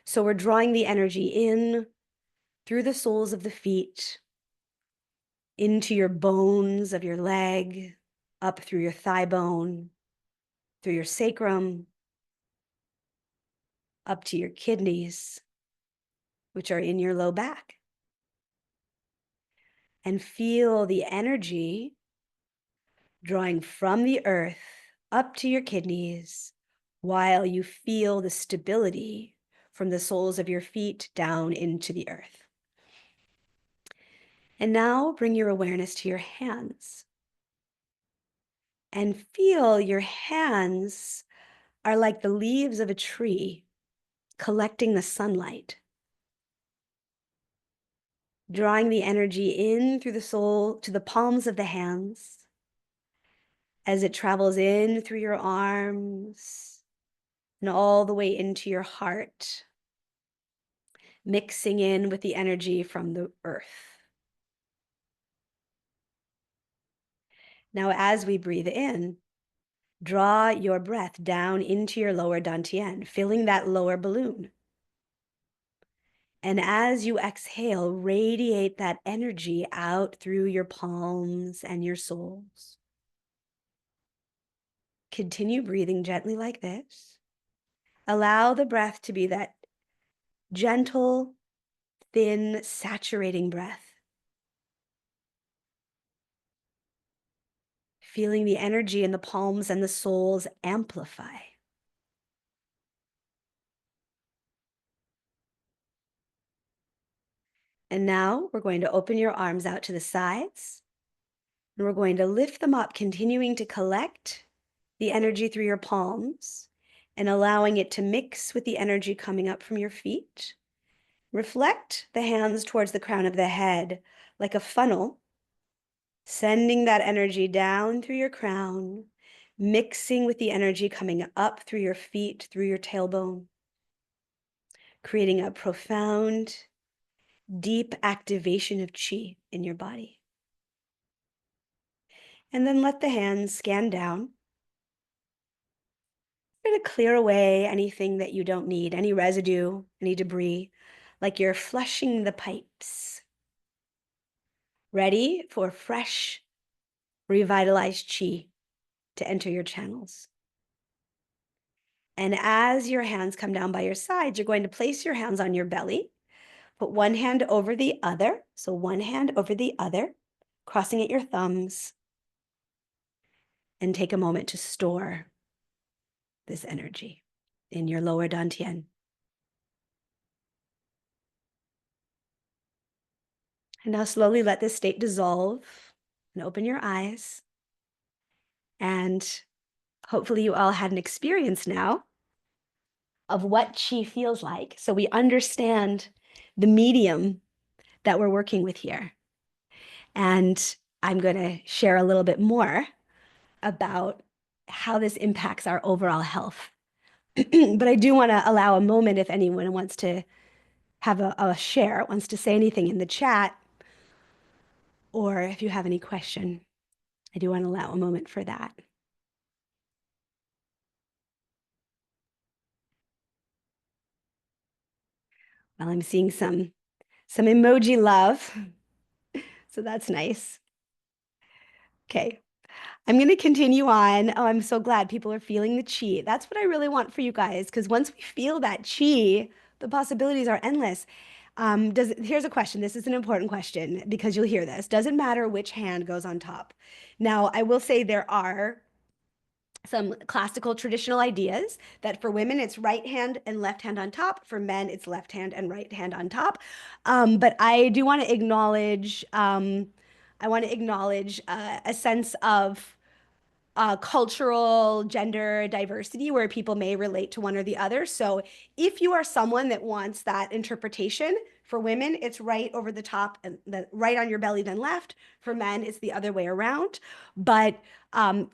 So we're drawing the energy in through the soles of the feet, into your bones of your leg, up through your thigh bone, through your sacrum, up to your kidneys, which are in your low back. And feel the energy drawing from the earth up to your kidneys while you feel the stability from the soles of your feet down into the earth. And now bring your awareness to your hands and feel your hands are like the leaves of a tree collecting the sunlight, drawing the energy in through the soul to the palms of the hands as it travels in through your arms and all the way into your heart, mixing in with the energy from the earth. Now, as we breathe in, draw your breath down into your lower dantian, filling that lower balloon. And as you exhale, radiate that energy out through your palms and your soles. Continue breathing gently like this. Allow the breath to be that gentle, thin, saturating breath. Feeling the energy in the palms and the soles amplify. And now we're going to open your arms out to the sides. And we're going to lift them up, continuing to collect the energy through your palms and allowing it to mix with the energy coming up from your feet. Reflect the hands towards the crown of the head like a funnel, sending that energy down through your crown, mixing with the energy coming up through your feet, through your tailbone, creating a profound, deep activation of qi in your body. And then let the hands scan down. You're going to clear away anything that you don't need, any residue, any debris, like you're flushing the pipes. Ready for fresh, revitalized qi to enter your channels. And as your hands come down by your sides, you're going to place your hands on your belly. Put one hand over the other. So one hand over the other, crossing at your thumbs. And take a moment to store this energy in your lower dantian. And now slowly let this state dissolve and open your eyes. And hopefully you all had an experience now of what qi feels like. So we understand the medium that we're working with here. And I'm going to share a little bit more about how this impacts our overall health. But I do want to allow a moment if anyone wants to have a share, wants to say anything in the chat, or if you have any question, I do want to allow a moment for that. Well, I'm seeing some emoji love, so that's nice. Okay, I'm going to continue on. Oh, I'm so glad people are feeling the qi. That's what I really want for you guys, because once we feel that qi, the possibilities are endless. Here's a question. This is an important question because you'll hear this. Does it matter which hand goes on top? Now, I will say there are some classical traditional ideas that for women it's right hand and left hand on top. For men, it's left hand and right hand on top. But I do want to acknowledge, a sense of cultural gender diversity where people may relate to one or the other. So if you are someone that wants that interpretation, for women, it's right over the top and right on your belly, then left. For men, it's the other way around. But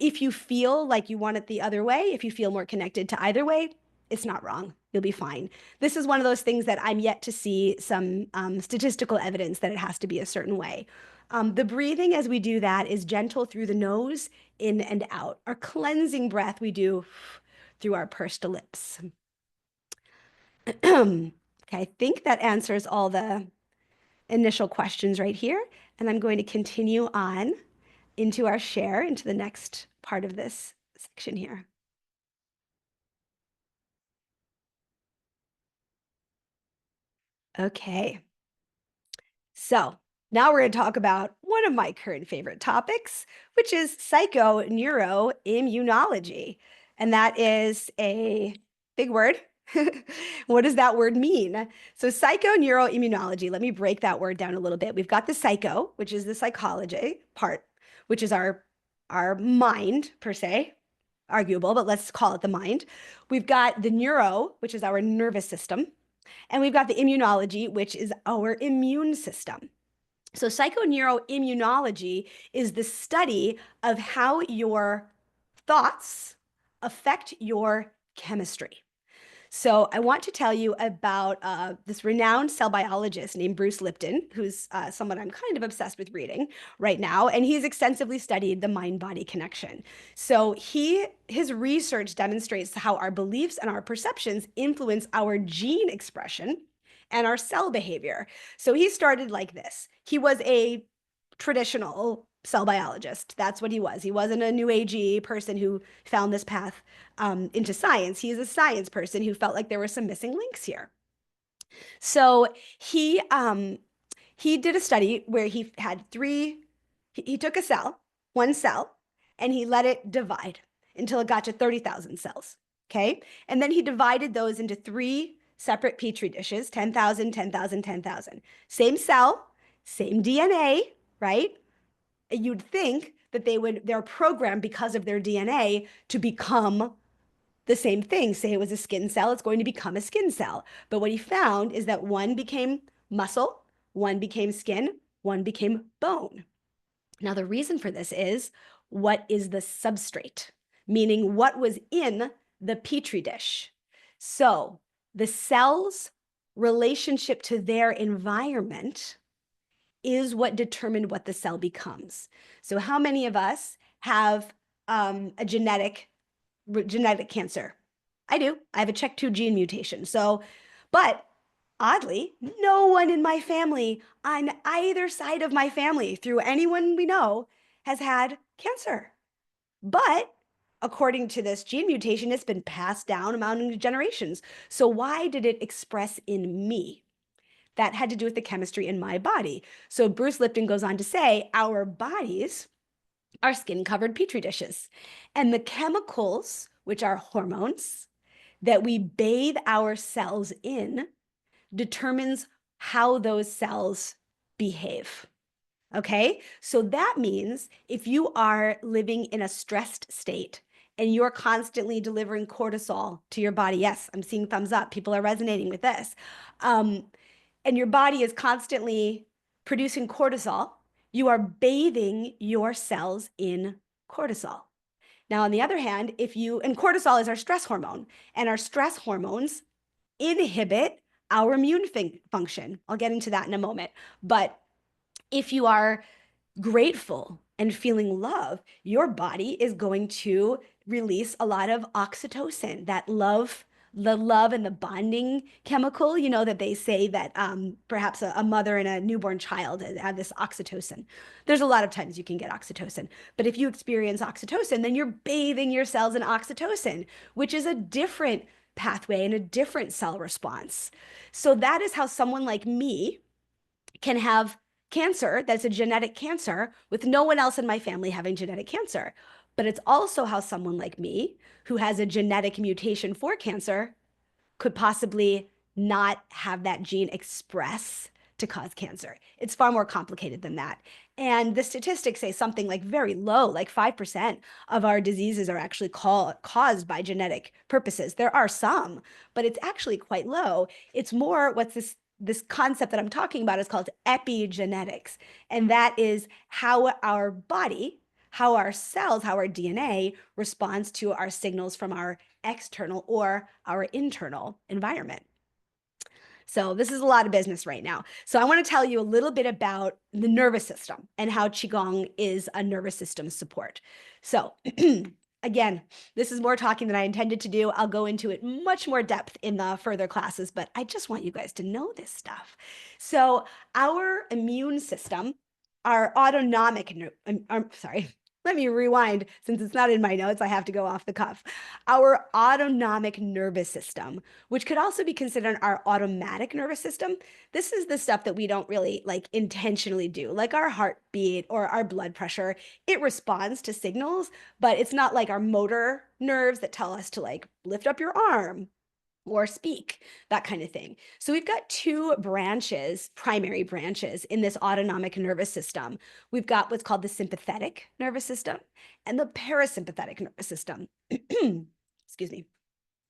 if you feel like you want it the other way, if you feel more connected to either way, it's not wrong. You'll be fine. This is one of those things that I'm yet to see some statistical evidence that it has to be a certain way. The breathing as we do that is gentle through the nose, in and out. Our cleansing breath we do through our pursed lips. Okay, I think that answers all the initial questions right here. And I'm going to continue on into our share, into the next part of this section here. Okay. So now we're going to talk about one of my current favorite topics, which is psychoneuroimmunology. And that is a big word. What does that word mean? So psychoneuroimmunology, let me break that word down a little bit. We've got the psycho, which is the psychology part, which is our mind per se, arguable, but let's call it the mind. We've got the neuro, which is our nervous system. And we've got the immunology, which is our immune system. So psychoneuroimmunology is the study of how your thoughts affect your chemistry. So I want to tell you about this renowned cell biologist named Bruce Lipton, who's someone I'm kind of obsessed with reading right now, and he's extensively studied the mind-body connection. So his research demonstrates how our beliefs and our perceptions influence our gene expression and our cell behavior. So he started like this. He was a traditional cell biologist. That's what he was. He wasn't a new agey person who found this path into science. He's a science person who felt like there were some missing links here. So he did a study where he had he took a cell, one cell, and he let it divide until it got to 30,000 cells. Okay. And then he divided those into three separate petri dishes, 10,000, 10,000, 10,000. Same cell, same DNA, right? You'd think that they're programmed because of their DNA to become the same thing. Say it was a skin cell, it's going to become a skin cell. But what he found is that one became muscle, one became skin, one became bone. Now, the reason for this is what is the substrate, meaning what was in the petri dish. So the cell's relationship to their environment is what determined what the cell becomes. So how many of us have a genetic cancer? I do. I have a CHEK2 gene mutation. So, but oddly, no one in my family on either side of my family, through anyone we know, has had cancer. But according to this gene mutation, it's been passed down among generations. So why did it express in me? That had to do with the chemistry in my body. So Bruce Lipton goes on to say, our bodies are skin-covered petri dishes. And the chemicals, which are hormones, that we bathe our cells in determines how those cells behave. Okay, so that means if you are living in a stressed state and you're constantly delivering cortisol to your body, yes, I'm seeing thumbs up. People are resonating with this. And your body is constantly producing cortisol, you are bathing your cells in cortisol. Now, on the other hand, and cortisol is our stress hormone, and our stress hormones inhibit our immune function. I'll get into that in a moment. But if you are grateful and feeling love, your body is going to release a lot of oxytocin, that love, the love and the bonding chemical, that they say that perhaps a mother and a newborn child have this oxytocin. There's a lot of times you can get oxytocin, but if you experience oxytocin, then you're bathing your cells in oxytocin, which is a different pathway and a different cell response. So that is how someone like me can have cancer that's a genetic cancer with no one else in my family having genetic cancer. But it's also how someone like me, who has a genetic mutation for cancer, could possibly not have that gene express to cause cancer. It's far more complicated than that. And the statistics say something like very low, like 5% of our diseases are actually caused by genetic purposes. There are some, but it's actually quite low. It's more what's this concept that I'm talking about is called epigenetics. And that is how our body, how our cells, how our DNA responds to our signals from our external or our internal environment. So this is a lot of business right now. So I want to tell you a little bit about the nervous system and how Qigong is a nervous system support. So again, this is more talking than I intended to do. I'll go into it much more depth in the further classes, but I just want you guys to know this stuff. So our immune system, our autonomic, sorry, let me rewind. Since it's not in my notes, I have to go off the cuff. Our autonomic nervous system, which could also be considered our automatic nervous system. This is the stuff that we don't really like intentionally do, like our heartbeat or our blood pressure. It responds to signals, but it's not like our motor nerves that tell us to like lift up your arm or speak, that kind of thing. So we've got two branches, primary branches in this autonomic nervous system. We've got what's called the sympathetic nervous system and the parasympathetic nervous system. Excuse me.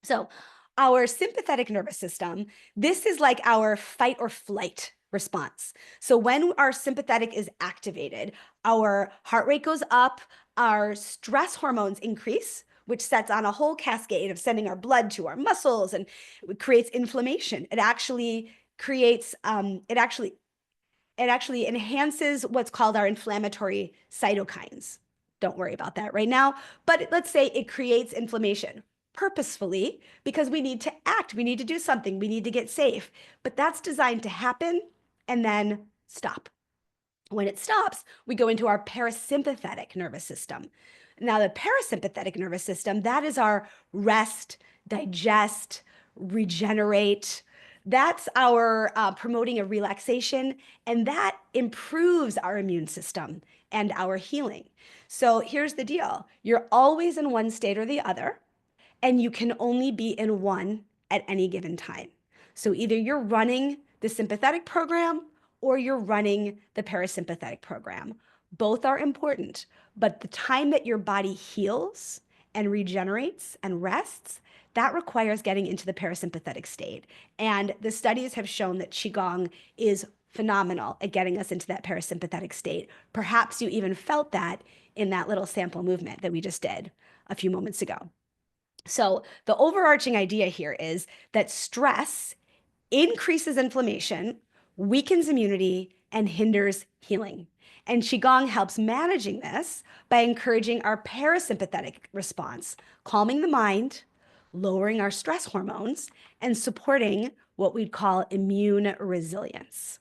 So our sympathetic nervous system, this is like our fight or flight response. So when our sympathetic is activated, our heart rate goes up, our stress hormones increase, which sets on a whole cascade of sending our blood to our muscles, and it creates inflammation. It actually creates, it actually enhances what's called our inflammatory cytokines. Don't worry about that right now. But let's say it creates inflammation purposefully because we need to act, we need to do something, we need to get safe. But that's designed to happen and then stop. When it stops, we go into our parasympathetic nervous system. Now, the parasympathetic nervous system, that is our rest, digest, regenerate. That's our promoting a relaxation, and that improves our immune system and our healing. So here's the deal. You're always in one state or the other, and you can only be in one at any given time. So either you're running the sympathetic program or you're running the parasympathetic program. Both are important, but the time that your body heals and regenerates and rests, that requires getting into the parasympathetic state. And the studies have shown that Qigong is phenomenal at getting us into that parasympathetic state. Perhaps you even felt that in that little sample movement that we just did a few moments ago. So the overarching idea here is that stress increases inflammation, weakens immunity, and hinders healing. And Qigong helps managing this by encouraging our parasympathetic response, calming the mind, lowering our stress hormones, and supporting what we'd call immune resilience.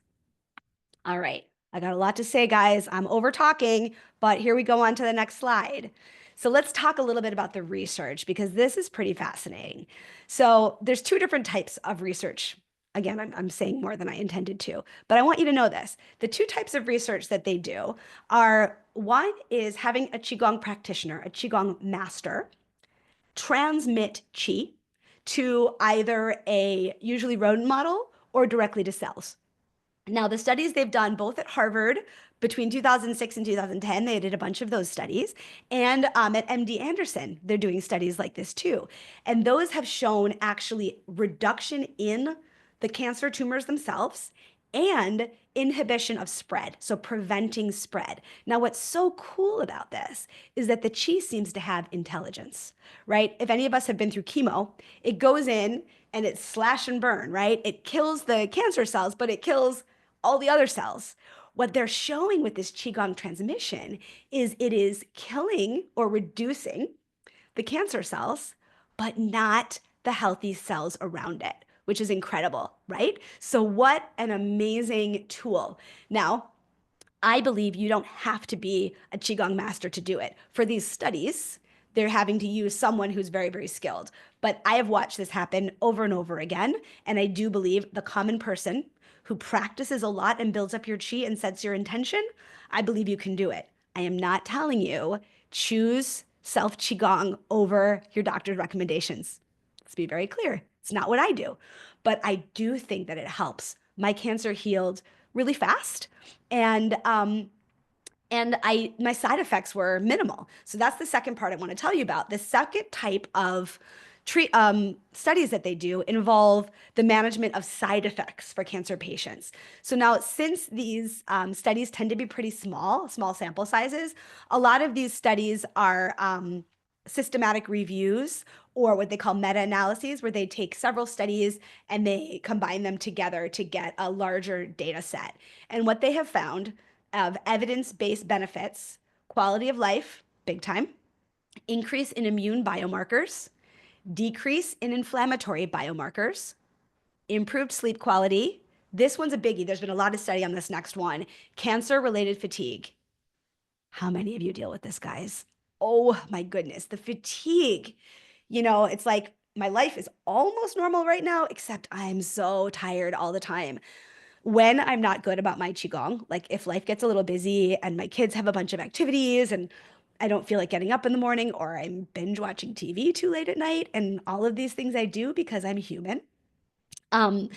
All right, I got a lot to say, guys. I'm over talking, but here we go on to the next slide. So let's talk a little bit about the research because this is pretty fascinating. So there's two different types of research. Again, I'm saying more than I intended to, but I want you to know this. The two types of research that they do are one is having a Qigong practitioner, a Qigong master, transmit Qi to either a usually rodent model or directly to cells. Now, the studies they've done both at Harvard between 2006 and 2010, they did a bunch of those studies, and at MD Anderson, they're doing studies like this too. And those have shown actually reduction in the cancer tumors themselves and inhibition of spread, so preventing spread. Now, what's so cool about this is that the Qi seems to have intelligence, right? If any of us have been through chemo, it goes in and it's slash and burn, right? It kills the cancer cells, but it kills all the other cells. What they're showing with this Qigong transmission is it is killing or reducing the cancer cells, but not the healthy cells around it, which is incredible, right? So, what an amazing tool. Now, I believe you don't have to be a Qigong master to do it. For these studies, they're having to use someone who's very, very skilled. But I have watched this happen over and over again. And I do believe the common person who practices a lot and builds up your Qi and sets your intention, I believe you can do it. I am not telling you choose self Qigong over your doctor's recommendations. Let's be very clear. It's not what I do, but I do think that it helps. My cancer healed really fast, and my side effects were minimal. So that's the second part I want to tell you about. The second type of studies that they do involve the management of side effects for cancer patients. So now, since these studies tend to be pretty small sample sizes, a lot of these studies are systematic reviews or what they call meta-analyses, where they take several studies and they combine them together to get a larger data set. And what they have found of evidence-based benefits, quality of life, big time, increase in immune biomarkers, decrease in inflammatory biomarkers, improved sleep quality. This one's a biggie. There's been a lot of study on this next one. Cancer-related fatigue. How many of you deal with this, guys? Oh my goodness, the fatigue. It's like my life is almost normal right now, except I'm so tired all the time. When I'm not good about my Qigong, like if life gets a little busy and my kids have a bunch of activities and I don't feel like getting up in the morning, or I'm binge watching TV too late at night, and all of these things I do because I'm human. Um,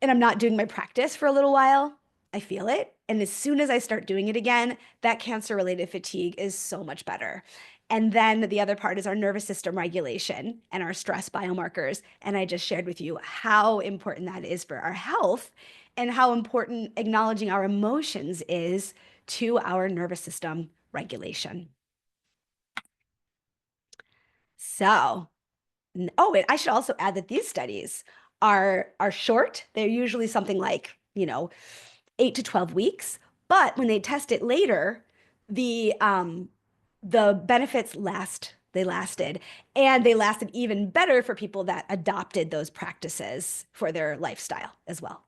and I'm not doing my practice for a little while, I feel it. And as soon as I start doing it again, that cancer related fatigue is so much better. And then the other part is our nervous system regulation and our stress biomarkers. And I just shared with you how important that is for our health and how important acknowledging our emotions is to our nervous system regulation. So, oh, and I should also add that these studies are short. They're usually something like, 8 to 12 weeks. But when they test it later, the benefits last. They lasted, and they lasted even better for people that adopted those practices for their lifestyle as well.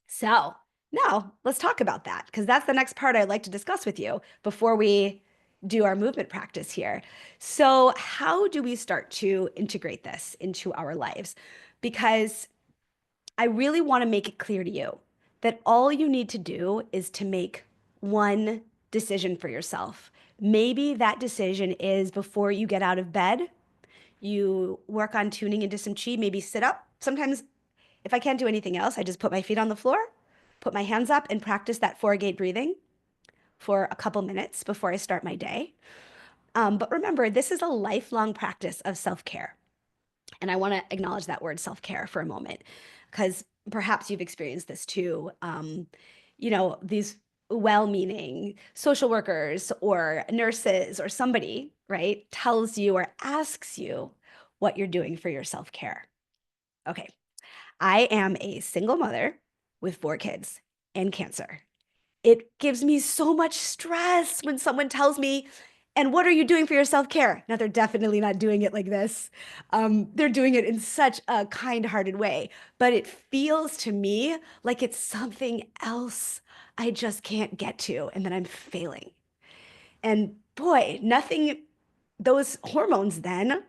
So now let's talk about that, because that's the next part I'd like to discuss with you before we do our movement practice here. So how do we start to integrate this into our lives? Because I really want to make it clear to you that all you need to do is to make one decision for yourself. Maybe that decision is before you get out of bed, you work on tuning into some chi, maybe sit up. Sometimes, if I can't do anything else, I just put my feet on the floor, put my hands up, and practice that four-gate breathing for a couple minutes before I start my day. But remember, this is a lifelong practice of self-care. And I want to acknowledge that word self-care for a moment, because perhaps you've experienced this too. These well-meaning social workers or nurses or somebody, right, tells you or asks you what you're doing for your self-care. Okay, I am a single mother with 4 kids and cancer. It gives me so much stress when someone tells me, and what are you doing for your self-care? Now, they're definitely not doing it like this. They're doing it in such a kind-hearted way, but it feels to me like it's something else I just can't get to, and that I'm failing. And boy, those hormones then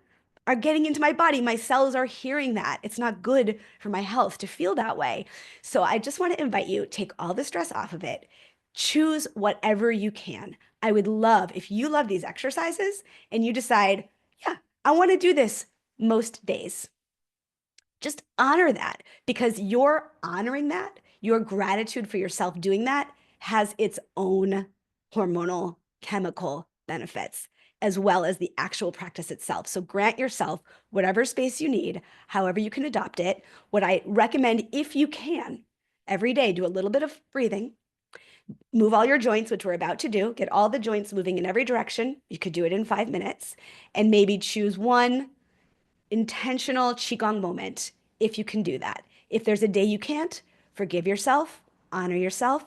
are getting into my body. My cells are hearing that. It's not good for my health to feel that way. So I just want to invite you, take all the stress off of it. Choose whatever you can. I would love if you love these exercises and you decide, yeah, I want to do this most days. Just honor that, because you're honoring that, your gratitude for yourself doing that has its own hormonal chemical benefits, as well as the actual practice itself. So grant yourself whatever space you need, however you can adopt it. What I recommend, if you can, every day, do a little bit of breathing, move all your joints, which we're about to do, get all the joints moving in every direction. You could do it in 5 minutes, and maybe choose one intentional Qigong moment if you can do that. If there's a day you can't, forgive yourself, honor yourself,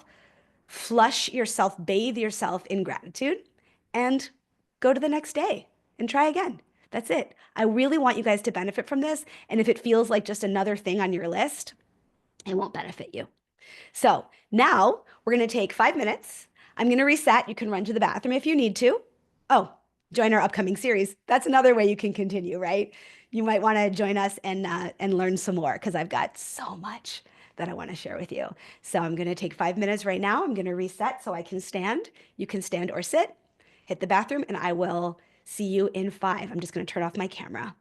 flush yourself, bathe yourself in gratitude, and go to the next day and try again. That's it. I really want you guys to benefit from this. And if it feels like just another thing on your list, it won't benefit you. So now we're going to take 5 minutes. I'm going to reset. You can run to the bathroom if you need to. Oh, join our upcoming series. That's another way you can continue, right? You might want to join us and learn some more, because I've got so much that I want to share with you. So I'm going to take 5 minutes right now. I'm going to reset so I can stand. You can stand or sit, hit the bathroom, and I will See you in 5. I'm just going to turn off my camera.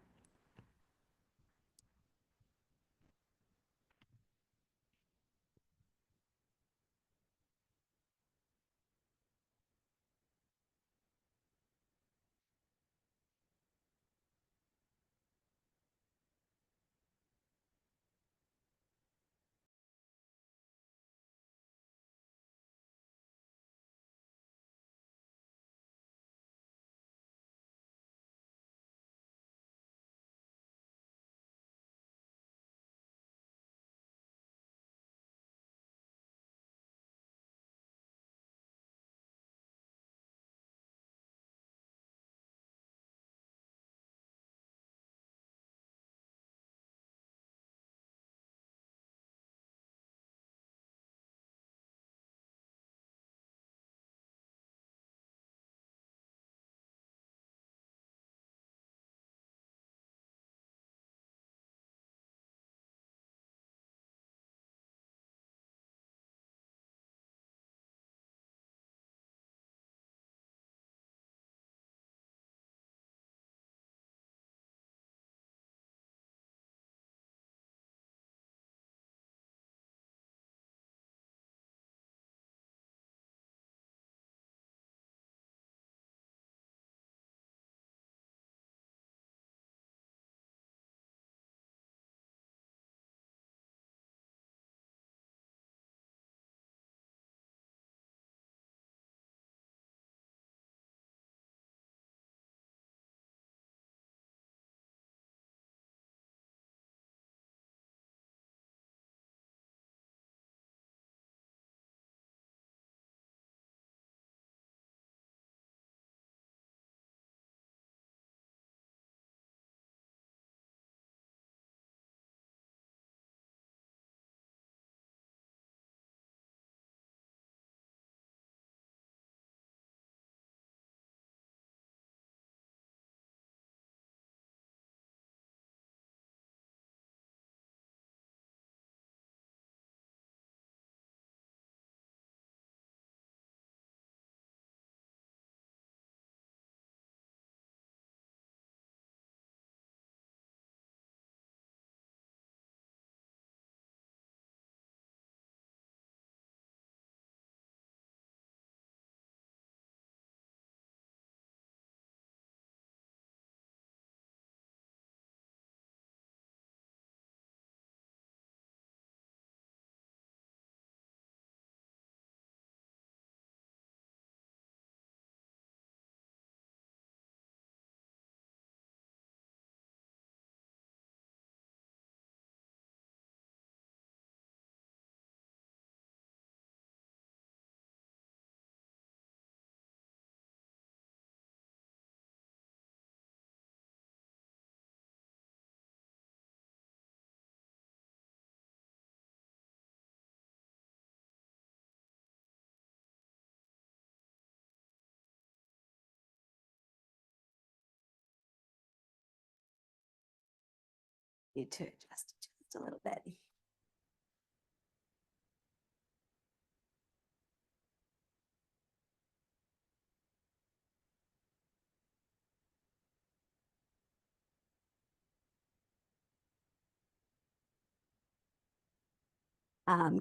Need to adjust just a little bit.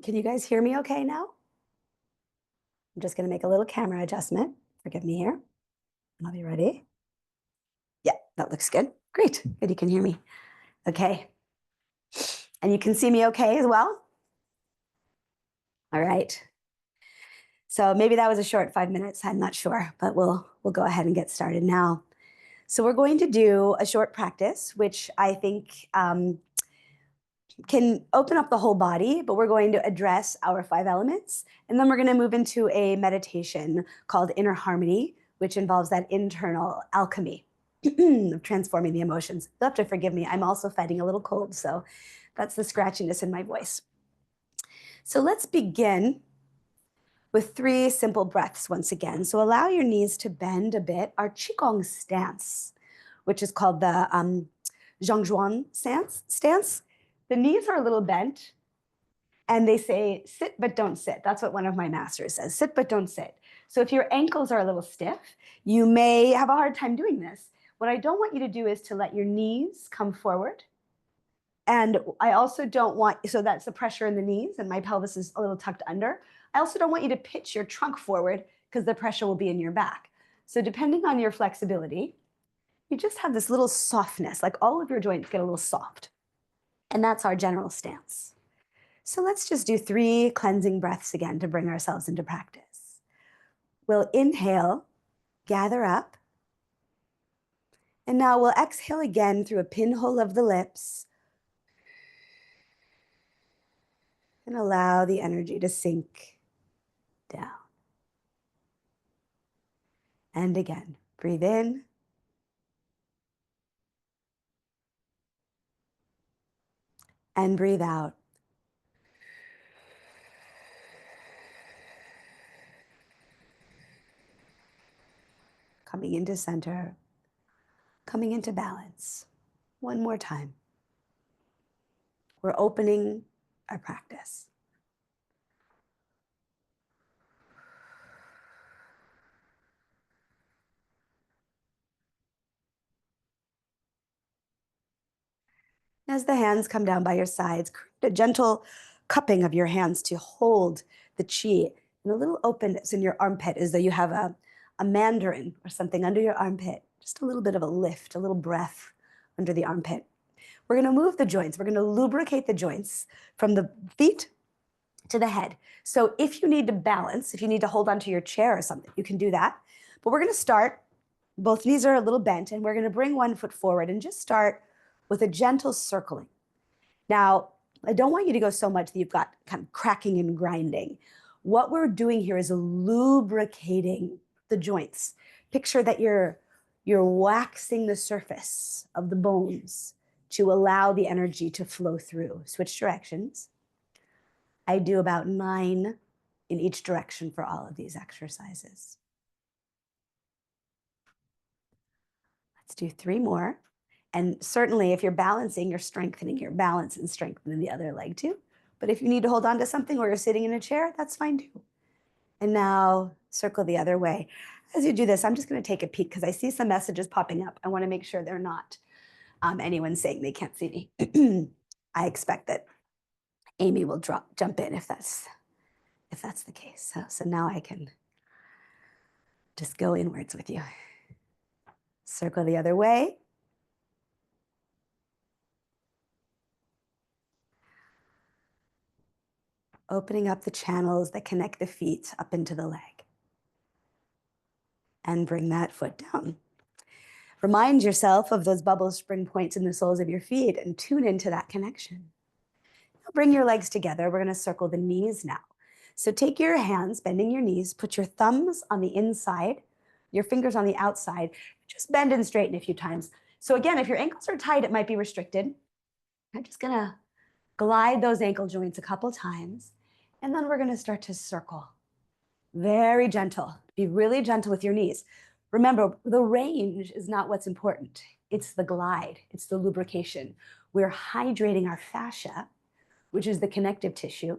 Can you guys hear me okay now? I'm just going to make a little camera adjustment. Forgive me here. I'll be ready. Yeah, that looks good. Great. Good, you can hear me. Okay. And you can see me okay as well? All right. So maybe that was a short 5 minutes. I'm not sure, but we'll go ahead and get started now. So we're going to do a short practice, which I think can open up the whole body, but we're going to address our 5 elements. And then we're going to move into a meditation called Inner Harmony, which involves that internal alchemy of transforming the emotions. You'll have to forgive me. I'm also fighting a little cold, so that's the scratchiness in my voice. So let's begin with 3 simple breaths once again. So allow your knees to bend a bit. Our Qigong stance, which is called the Zhangzhuan stance. The knees are a little bent, And they say, sit but don't sit. That's what one of my masters says, sit but don't sit. So if your ankles are a little stiff, you may have a hard time doing this. What I don't want you to do is to let your knees come forward. And I also don't want, so that's the pressure in the knees and my pelvis is a little tucked under. I also don't want you to pitch your trunk forward because the pressure will be in your back. So depending on your flexibility, you just have this little softness, like all of your joints get a little soft. And that's our general stance. So let's just do 3 cleansing breaths again to bring ourselves into practice. We'll inhale, gather up. And now we'll exhale again through a pinhole of the lips and allow the energy to sink down. And again, breathe in. And breathe out. Coming into center, coming into balance. One more time. We're opening our practice. As the hands come down by your sides, create a gentle cupping of your hands to hold the chi and a little openness in your armpit as though you have a mandarin or something under your armpit. Just a little bit of a lift, a little breath under the armpit. We're going to move the joints. We're going to lubricate the joints from the feet to the head. So if you need to balance, if you need to hold onto your chair or something, you can do that. But we're going to start, both knees are a little bent, and we're going to bring one foot forward and just start with a gentle circling. Now, I don't want you to go so much that you've got kind of cracking and grinding. What we're doing here is lubricating the joints. Picture that you're waxing the surface of the bones to allow the energy to flow through. Switch directions. I do about 9 in each direction for all of these exercises. Let's do 3 more. And certainly if you're balancing, you're strengthening your balance and strengthening the other leg too. But if you need to hold on to something or you're sitting in a chair, that's fine too. And now circle the other way. As you do this, I'm just going to take a peek because I see some messages popping up. I want to make sure they're not anyone saying they can't see me. I expect that Amy will jump in if that's the case. So now I can just go inwards with you. Circle the other way. Opening up the channels that connect the feet up into the leg. And bring that foot down. Remind yourself of those bubble spring points in the soles of your feet and tune into that connection. Now bring your legs together. We're going to circle the knees now. So take your hands, bending your knees, put your thumbs on the inside, your fingers on the outside. Just bend and straighten a few times. So again, if your ankles are tight, it might be restricted. I'm just going to glide those ankle joints a couple times. And then we're going to start to circle. Very gentle. Be really gentle with your knees. Remember, the range is not what's important. It's the glide. It's the lubrication. We're hydrating our fascia, which is the connective tissue,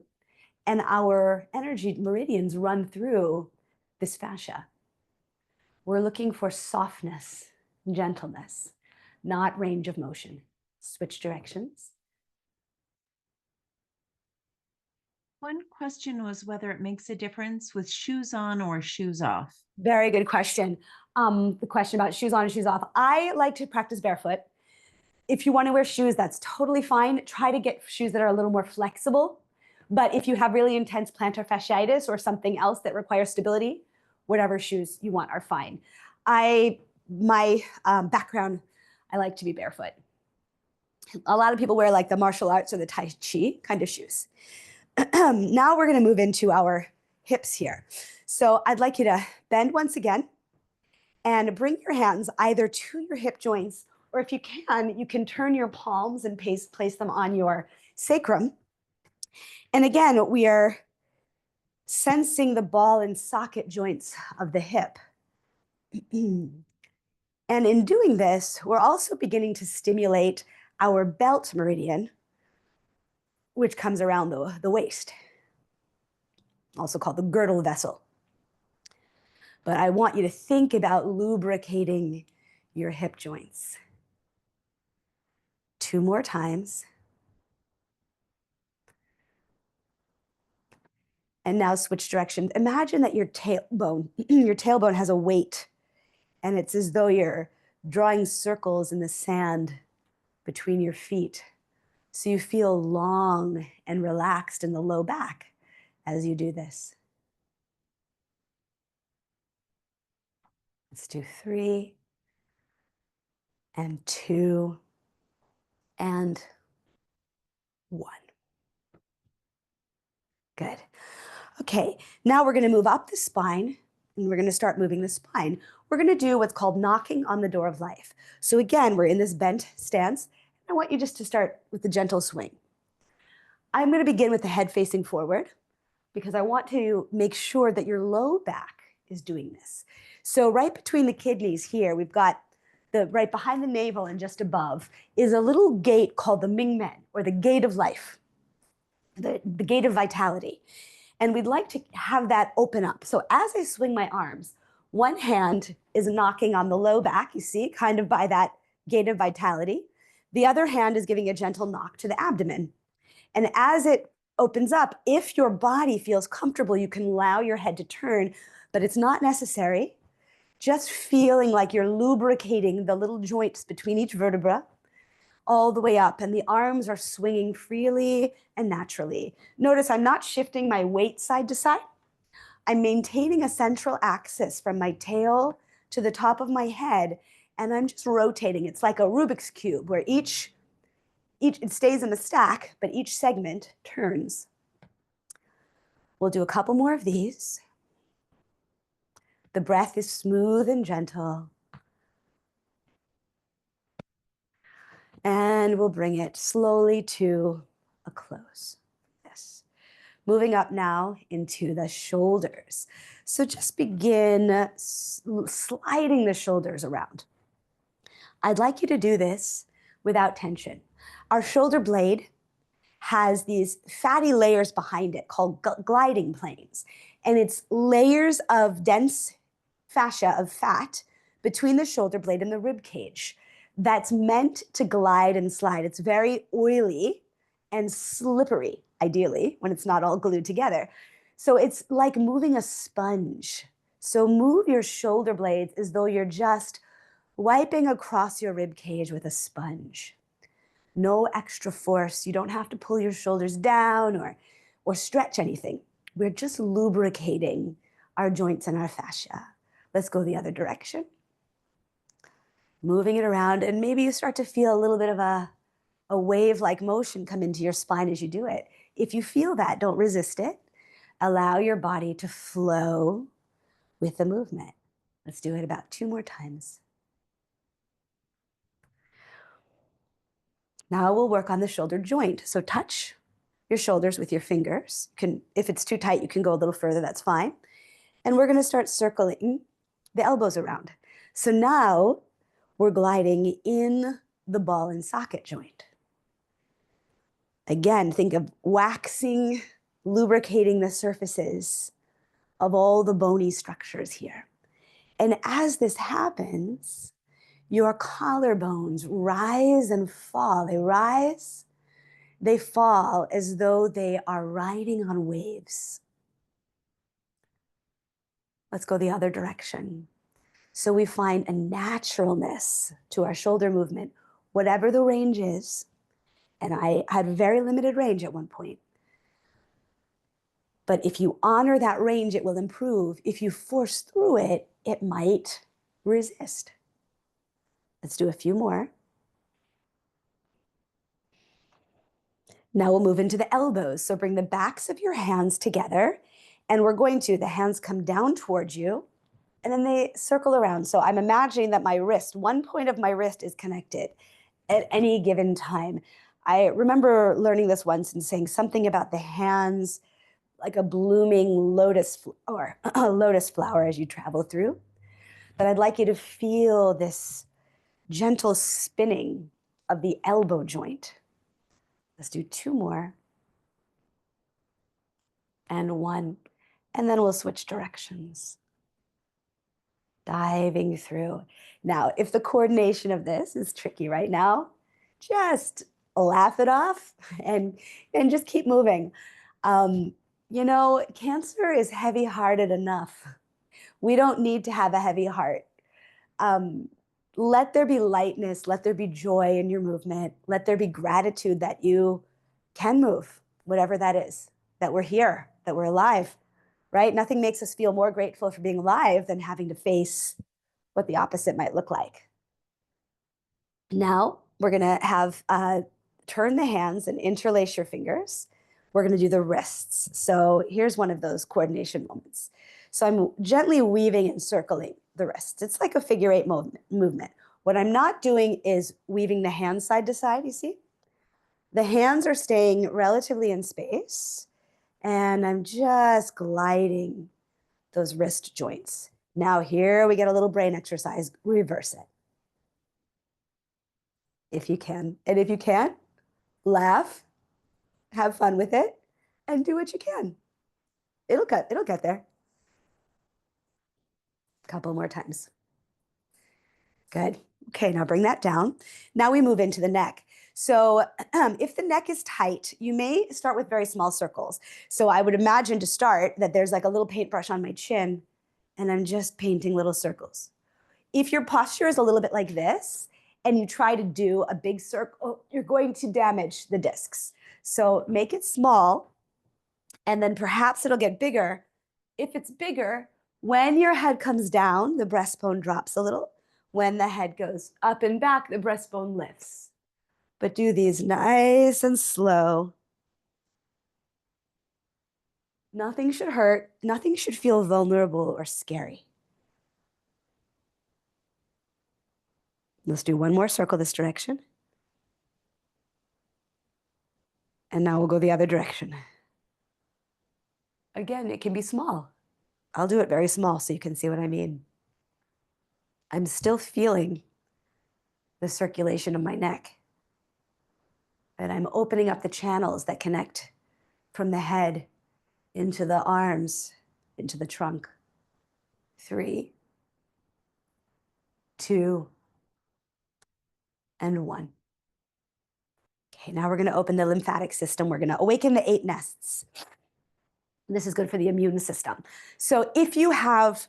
and our energy meridians run through this fascia. We're looking for softness, gentleness, not range of motion. Switch directions. One question was whether it makes a difference with shoes on or shoes off. Very good question. The question about shoes on and shoes off. I like to practice barefoot. If you want to wear shoes, that's totally fine. Try to get shoes that are a little more flexible. But if you have really intense plantar fasciitis or something else that requires stability, whatever shoes you want are fine. My background, I like to be barefoot. A lot of people wear like the martial arts or the Tai Chi kind of shoes. Now we're going to move into our hips here. So I'd like you to bend once again and bring your hands either to your hip joints, or if you can turn your palms and place them on your sacrum. And again, we are sensing the ball and socket joints of the hip. And in doing this, we're also beginning to stimulate our belt meridian, which comes around the waist, also called the girdle vessel. But I want you to think about lubricating your hip joints. 2 more times. And now switch directions. Imagine that your tailbone has a weight, and it's as though you're drawing circles in the sand between your feet. So you feel long and relaxed in the low back as you do this. Let's do 3 and 2 and 1. Good. Okay, now we're going to move up the spine, and we're going to start moving the spine. We're going to do what's called knocking on the door of life. So again, we're in this bent stance. I want you just to start with a gentle swing. I'm going to begin with the head facing forward because I want to make sure that your low back is doing this. So right between the kidneys here, we've got right behind the navel and just above is a little gate called the Mingmen, or the gate of life, the gate of vitality. And we'd like to have that open up. So as I swing my arms, one hand is knocking on the low back, you see, kind of by that gate of vitality. The other hand is giving a gentle knock to the abdomen. And as it opens up, if your body feels comfortable, you can allow your head to turn, but it's not necessary. Just feeling like you're lubricating the little joints between each vertebra all the way up, and the arms are swinging freely and naturally. Notice I'm not shifting my weight side to side. I'm maintaining a central axis from my tail to the top of my head, and I'm just rotating. It's like a Rubik's Cube where each it stays in the stack, but each segment turns. We'll do a couple more of these. The breath is smooth and gentle. And we'll bring it slowly to a close. Yes. Moving up now into the shoulders. So just begin sliding the shoulders around. I'd like you to do this without tension. Our shoulder blade has these fatty layers behind it called gliding planes. And it's layers of dense fascia of fat between the shoulder blade and the rib cage that's meant to glide and slide. It's very oily and slippery, ideally, when it's not all glued together. So it's like moving a sponge. So move your shoulder blades as though you're just wiping across your rib cage with a sponge. No extra force. You don't have to pull your shoulders down or stretch anything. We're just lubricating our joints and our fascia. Let's go the other direction. Moving it around, and maybe you start to feel a little bit of a wave-like motion come into your spine as you do it. If you feel that, don't resist it. Allow your body to flow with the movement. Let's do it about 2 more times. Now we'll work on the shoulder joint. So touch your shoulders with your fingers. If it's too tight, you can go a little further, that's fine. And we're gonna start circling the elbows around. So now we're gliding in the ball and socket joint. Again, think of waxing, lubricating the surfaces of all the bony structures here. And as this happens, your collarbones rise and fall. They rise, they fall as though they are riding on waves. Let's go the other direction. So we find a naturalness to our shoulder movement, whatever the range is. And I had very limited range at one point. But if you honor that range, it will improve. If you force through it, it might resist. Let's do a few more. Now we'll move into the elbows. So bring the backs of your hands together, and the hands come down towards you, and then they circle around. So I'm imagining that my wrist, one point of my wrist is connected at any given time. I remember learning this once and saying something about the hands like a blooming lotus flower as you travel through. But I'd like you to feel this gentle spinning of the elbow joint. Let's do 2 more. and 1. And then we'll switch directions. Diving through. Now, if the coordination of this is tricky right now, just laugh it off and just keep moving. Cancer is heavy-hearted enough. We don't need to have a heavy heart. Um, let there be lightness, let there be joy in your movement, let there be gratitude that you can move, whatever that is, that we're here, that we're alive, right? Nothing makes us feel more grateful for being alive than having to face what the opposite might look like. Now we're gonna have turn the hands and interlace your fingers. We're gonna do the wrists. So here's one of those coordination moments. So I'm gently weaving and circling the wrists. It's like a figure 8 movement. What I'm not doing is weaving the hands side to side, you see? The hands are staying relatively in space, and I'm just gliding those wrist joints. Now here we get a little brain exercise, reverse it. If you can. And if you can't, laugh, have fun with it, and do what you can. It'll get there. A couple more times. Good. Okay, now bring that down. Now we move into the neck. So if the neck is tight, you may start with very small circles. So I would imagine to start that there's like a little paintbrush on my chin, and I'm just painting little circles. If your posture is a little bit like this, and you try to do a big circle, you're going to damage the discs. So make it small, and then perhaps it'll get bigger. If it's bigger, when your head comes down, the breastbone drops a little. When the head goes up and back, the breastbone lifts. But do these nice and slow. Nothing should hurt. Nothing should feel vulnerable or scary. Let's do one more circle this direction. And now we'll go the other direction. Again, it can be small. I'll do it very small so you can see what I mean. I'm still feeling the circulation of my neck. And I'm opening up the channels that connect from the head into the arms, into the trunk. 3, 2, and 1. Okay, now we're going to open the lymphatic system. We're going to awaken the 8 nests. This is good for the immune system. So if you have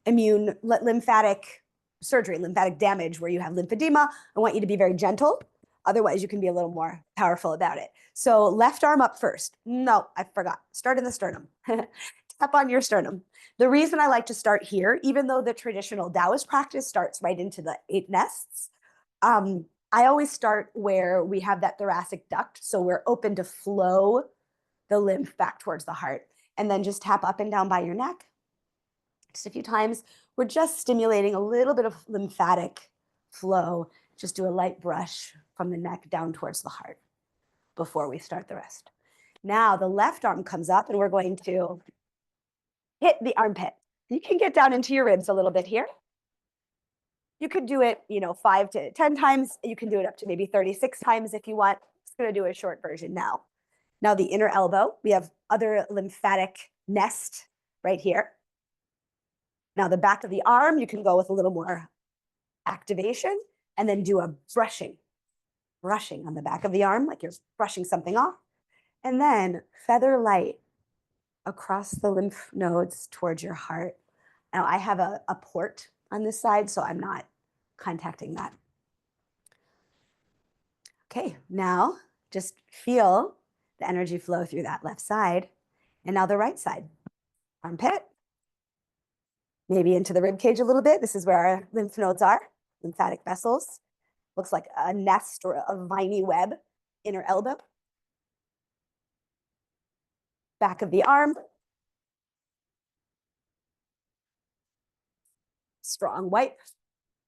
lymphatic surgery, lymphatic damage where you have lymphedema, I want you to be very gentle. Otherwise, you can be a little more powerful about it. So left arm up first. No, I forgot. Start in the sternum. Tap on your sternum. The reason I like to start here, even though the traditional Taoist practice starts right into the 8 nests, I always start where we have that thoracic duct. So we're open to flow the lymph back towards the heart. And then just tap up and down by your neck. Just a few times. We're just stimulating a little bit of lymphatic flow. Just do a light brush from the neck down towards the heart before we start the rest. Now the left arm comes up and we're going to hit the armpit. You can get down into your ribs a little bit here. You could do it, 5 to 10 times. You can do it up to maybe 36 times if you want. I'm just going to do a short version now. Now the inner elbow, we have other lymphatic nest right here. Now the back of the arm, you can go with a little more activation and then do a brushing on the back of the arm, like you're brushing something off. And then feather light across the lymph nodes towards your heart. Now I have a port on this side, so I'm not contacting that. Okay, now just feel the energy flow through that left side. And now the right side. Armpit, maybe into the rib cage a little bit. This is where our lymph nodes are, lymphatic vessels. Looks like a nest or a viney web. Inner elbow. Back of the arm. Strong wipe,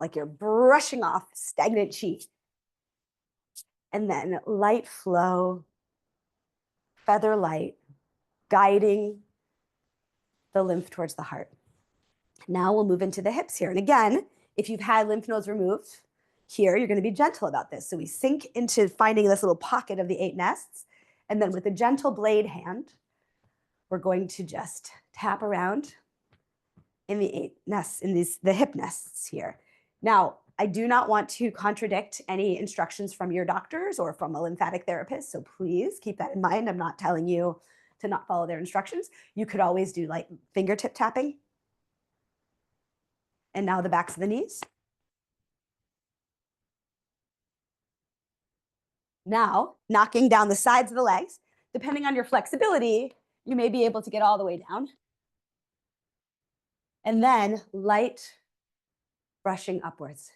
like you're brushing off stagnant chi. And then light flow, feather light, guiding the lymph towards the heart. Now we'll move into the hips here. And again, if you've had lymph nodes removed here, you're going to be gentle about this. So we sink into finding this little pocket of the 8 nests. And then with a gentle blade hand, we're going to just tap around in the nests, in the hip nests here. Now, I do not want to contradict any instructions from your doctors or from a lymphatic therapist, so please keep that in mind. I'm not telling you to not follow their instructions. You could always do like fingertip tapping. And now the backs of the knees. Now, knocking down the sides of the legs. Depending on your flexibility, you may be able to get all the way down. And then light brushing upwards.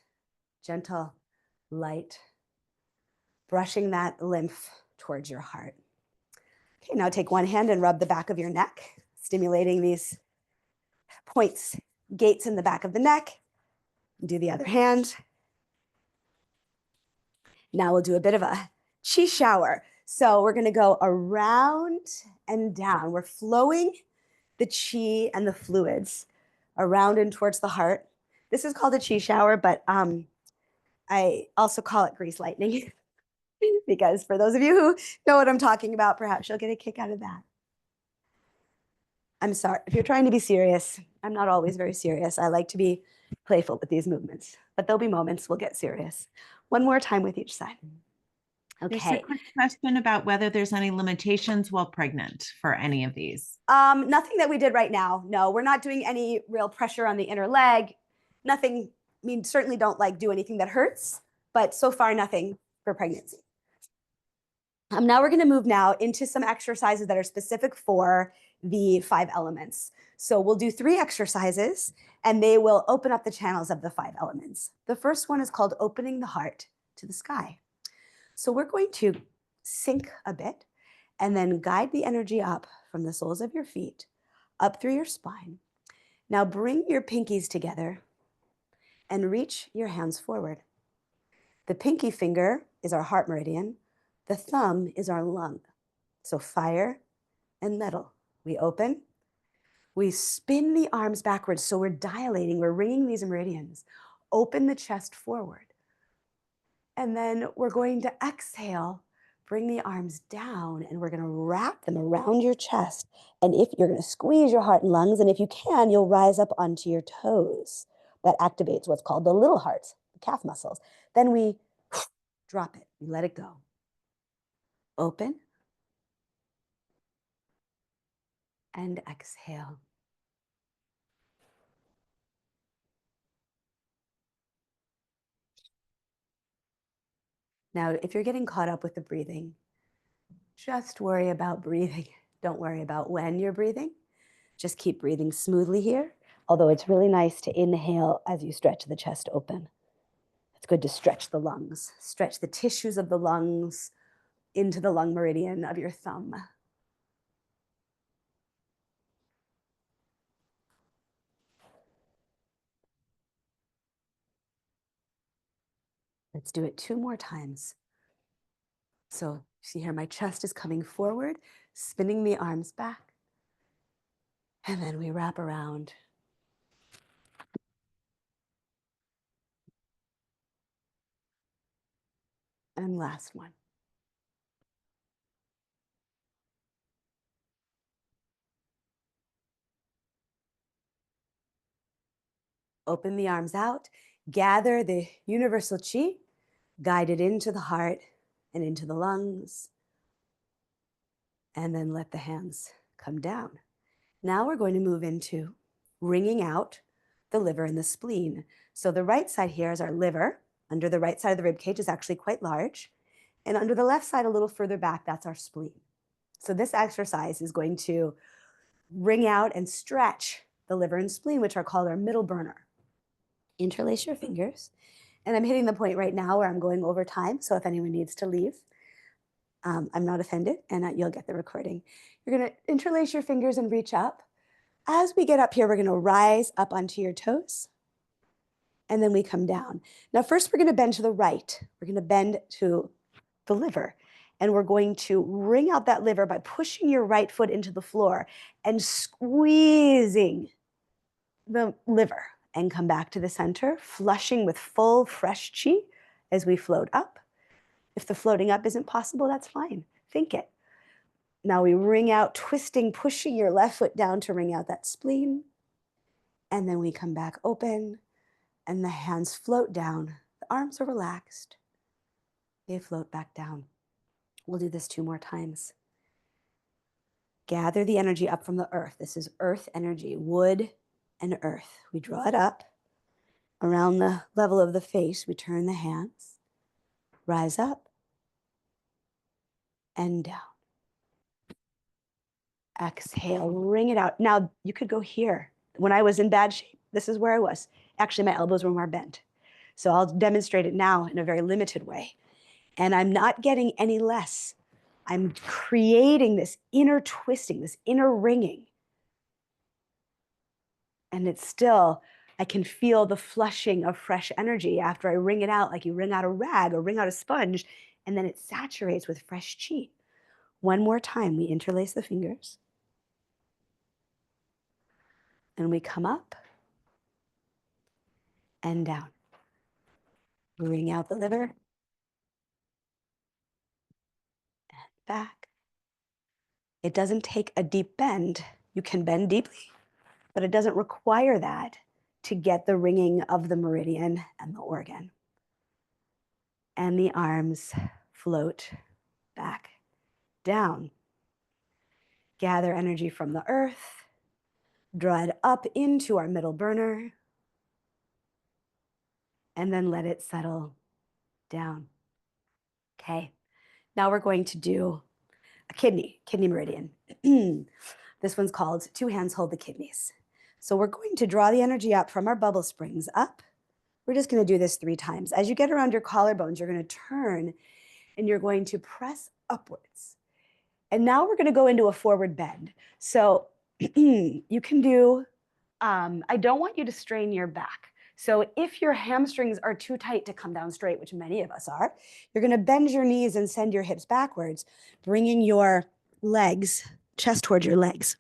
Gentle, light, brushing that lymph towards your heart. Okay, now take one hand and rub the back of your neck, stimulating these points, gates in the back of the neck. Do the other hand. Now we'll do a bit of a chi shower. So we're gonna go around and down. We're flowing the chi and the fluids around and towards the heart. This is called a chi shower, but I also call it grease lightning because for those of you who know what I'm talking about, perhaps you'll get a kick out of that. I'm sorry, if you're trying to be serious, I'm not always very serious. I like to be playful with these movements, but there'll be moments we'll get serious. One more time with each side. There's a Okay. quick question about whether there's any limitations while pregnant for any of these. Nothing that we did right now. No, we're not doing any real pressure on the inner leg. Nothing, I mean, certainly don't like do anything that hurts, but so far nothing for pregnancy. Now we're gonna move now into some exercises that are specific for the 5 elements. So we'll do 3 exercises and they will open up the channels of the 5 elements. The first one is called opening the heart to the sky. So we're going to sink a bit and then guide the energy up from the soles of your feet, up through your spine. Now bring your pinkies together and reach your hands forward. The pinky finger is our heart meridian. The thumb is our lung. So fire and metal. We open. We spin the arms backwards. So we're dilating, we're ringing these meridians. Open the chest forward. And then we're going to exhale, bring the arms down, and we're going to wrap them around your chest. And if you're going to squeeze your heart and lungs, and if you can, you'll rise up onto your toes. That activates what's called the little heart, the calf muscles. Then we drop it, we let it go. Open and exhale. Now, if you're getting caught up with the breathing, just worry about breathing. Don't worry about when you're breathing. Just keep breathing smoothly here, although it's really nice to inhale as you stretch the chest open. It's good to stretch the lungs, stretch the tissues of the lungs into the lung meridian of your thumb. Let's do it 2 more times. So see here, my chest is coming forward, spinning the arms back. And then we wrap around. And last one. Open the arms out, gather the universal chi, guide it into the heart and into the lungs, and then let the hands come down. Now we're going to move into wringing out the liver and the spleen. So the right side here is our liver. Under the right side of the rib cage is actually quite large. And under the left side, a little further back, that's our spleen. So this exercise is going to wring out and stretch the liver and spleen, which are called our middle burner. Interlace your fingers. And I'm hitting the point right now where I'm going over time. So if anyone needs to leave, I'm not offended, and you'll get the recording. You're going to interlace your fingers and reach up. As we get up here, we're going to rise up onto your toes, and then we come down. Now, first, we're going to bend to the right. We're going to bend to the liver, and we're going to wring out that liver by pushing your right foot into the floor and squeezing the liver, and come back to the center, flushing with full, fresh chi as we float up. If the floating up isn't possible, that's fine. Think it. Now we wring out, twisting, pushing your left foot down to wring out that spleen. And then we come back open and the hands float down. The arms are relaxed. They float back down. We'll do this 2 more times. Gather the energy up from the earth. This is earth energy, wood and earth. We draw it up around the level of the face. We turn the hands, rise up and down. Exhale, wring it out. Now you could go here. When I was in bad shape, this is where I was. Actually, my elbows were more bent. So I'll demonstrate it now in a very limited way. And I'm not getting any less. I'm creating this inner twisting, this inner wringing. And it's still, I can feel the flushing of fresh energy after I wring it out, like you wring out a rag or wring out a sponge, and then it saturates with fresh chi. 1 more time, we interlace the fingers. And we come up and down. Wring out the liver. And back. It doesn't take a deep bend. You can bend deeply, but it doesn't require that to get the wringing of the meridian and the organ. And the arms float back down. Gather energy from the earth, draw it up into our middle burner, and then let it settle down. Okay, now we're going to do a kidney meridian. This one's called 2 hands hold the kidneys. So we're going to draw the energy up from our bubble springs up. We're just going to do this 3 times. As you get around your collarbones, you're going to turn and you're going to press upwards. And now we're going to go into a forward bend. So you can do, I don't want you to strain your back. So if your hamstrings are too tight to come down straight, which many of us are, you're going to bend your knees and send your hips backwards, bringing your legs, chest towards your legs.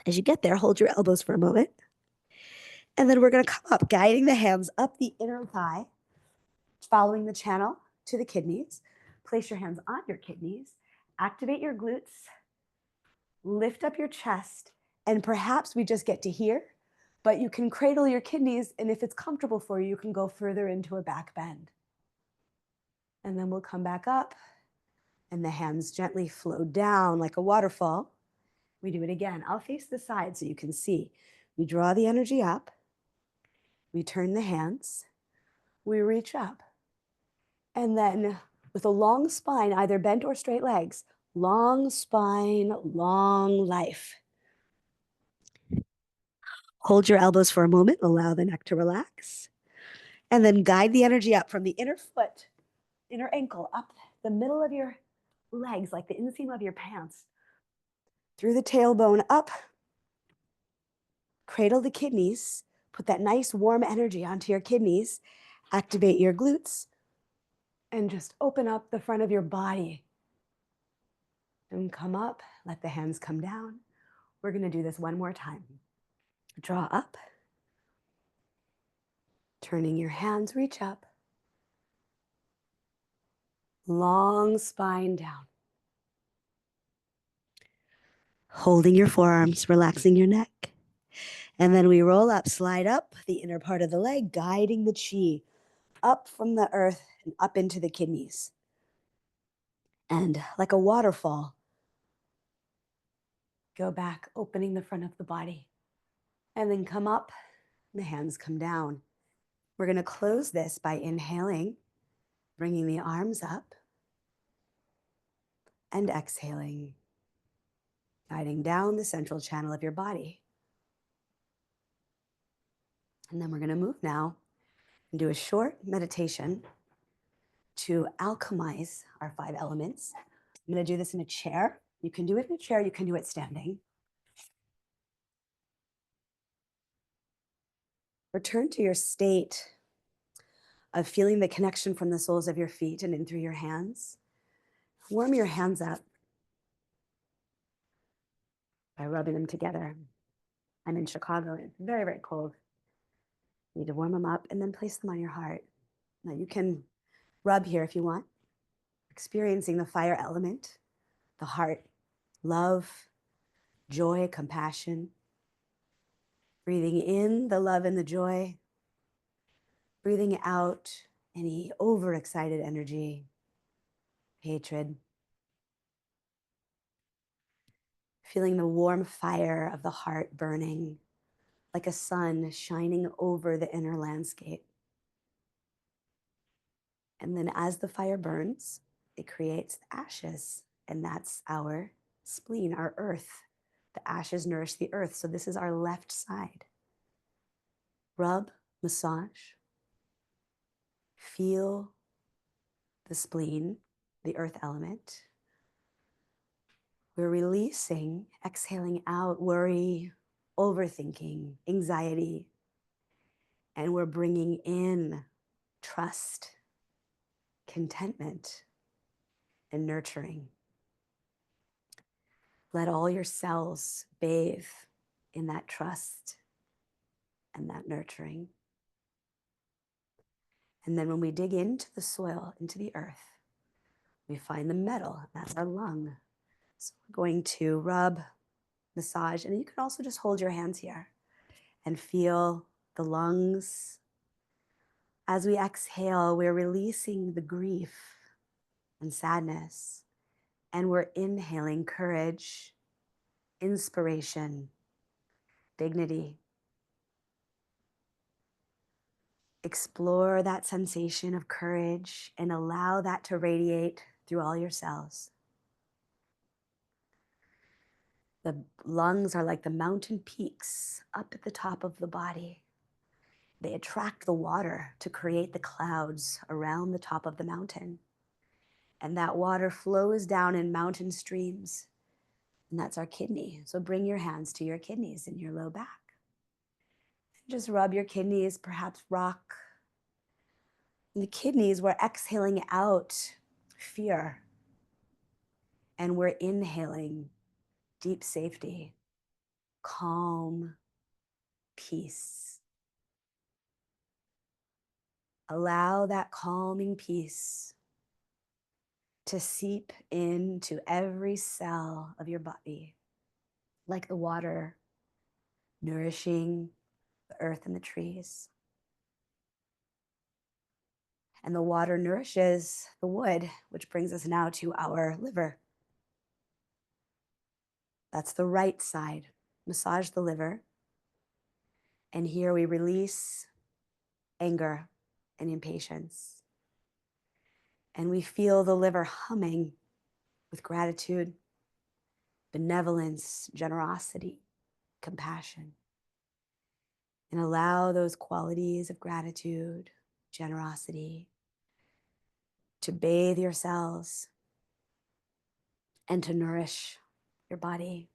As you get there, hold your elbows for a moment. And then we're going to come up, guiding the hands up the inner thigh, following the channel to the kidneys. Place your hands on your kidneys, activate your glutes, lift up your chest, and perhaps we just get to here, but you can cradle your kidneys, and if it's comfortable for you, you can go further into a back bend. And then we'll come back up, and the hands gently flow down like a waterfall. We do it again. I'll face the side so you can see. We draw the energy up. We turn the hands. We reach up. And then with a long spine, either bent or straight legs, long spine, long life. Hold your elbows for a moment. Allow the neck to relax. And then guide the energy up from the inner foot, inner ankle, up the middle of your legs, like the inseam of your pants, through the tailbone up. Cradle the kidneys. Put that nice warm energy onto your kidneys. Activate your glutes. And just open up the front of your body. And come up. Let the hands come down. We're going to do this 1 more time. Draw up. Turning your hands, reach up. Long spine down. Holding your forearms, relaxing your neck. And then we roll up, slide up the inner part of the leg, guiding the chi up from the earth and up into the kidneys. And like a waterfall, go back, opening the front of the body. And then come up, and the hands come down. We're going to close this by inhaling, bringing the arms up, and exhaling, guiding down the central channel of your body. And then we're going to move now and do a short meditation to alchemize our 5 elements. I'm going to do this in a chair. You can do it in a chair, you can do it standing. Return to your state of feeling the connection from the soles of your feet and in through your hands. Warm your hands up by rubbing them together. I'm in Chicago, and it's very, very cold. You need to warm them up and then place them on your heart. Now you can rub here if you want, experiencing the fire element, the heart, love, joy, compassion. Breathing in the love and the joy. Breathing out any overexcited energy, hatred. Feeling the warm fire of the heart burning like a sun shining over the inner landscape. And then as the fire burns, it creates ashes, and that's our spleen, our earth. The ashes nourish the earth. So this is our left side. Rub, massage, feel the spleen, the earth element. We're releasing, exhaling out worry, overthinking, anxiety, and we're bringing in trust, contentment, and nurturing. Let all your cells bathe in that trust and that nurturing. And then when we dig into the soil, into the earth, we find the metal. That's our lung. So we're going to rub, massage, and you can also just hold your hands here and feel the lungs. As we exhale, we're releasing the grief and sadness, and we're inhaling courage, inspiration, dignity. Explore that sensation of courage and allow that to radiate through all your cells. The lungs are like the mountain peaks up at the top of the body. They attract the water to create the clouds around the top of the mountain. And that water flows down in mountain streams. And that's our kidney. So bring your hands to your kidneys in your low back. Just rub your kidneys, perhaps rock. In the kidneys, we're exhaling out fear. And we're inhaling deep safety, calm, peace. Allow that calming peace to seep into every cell of your body, like the water nourishing the earth and the trees. And the water nourishes the wood, which brings us now to our liver. That's the right side. Massage the liver. And here we release anger and impatience. And we feel the liver humming with gratitude, benevolence, generosity, compassion. And allow those qualities of gratitude, generosity, to bathe your cells and to nourish your body.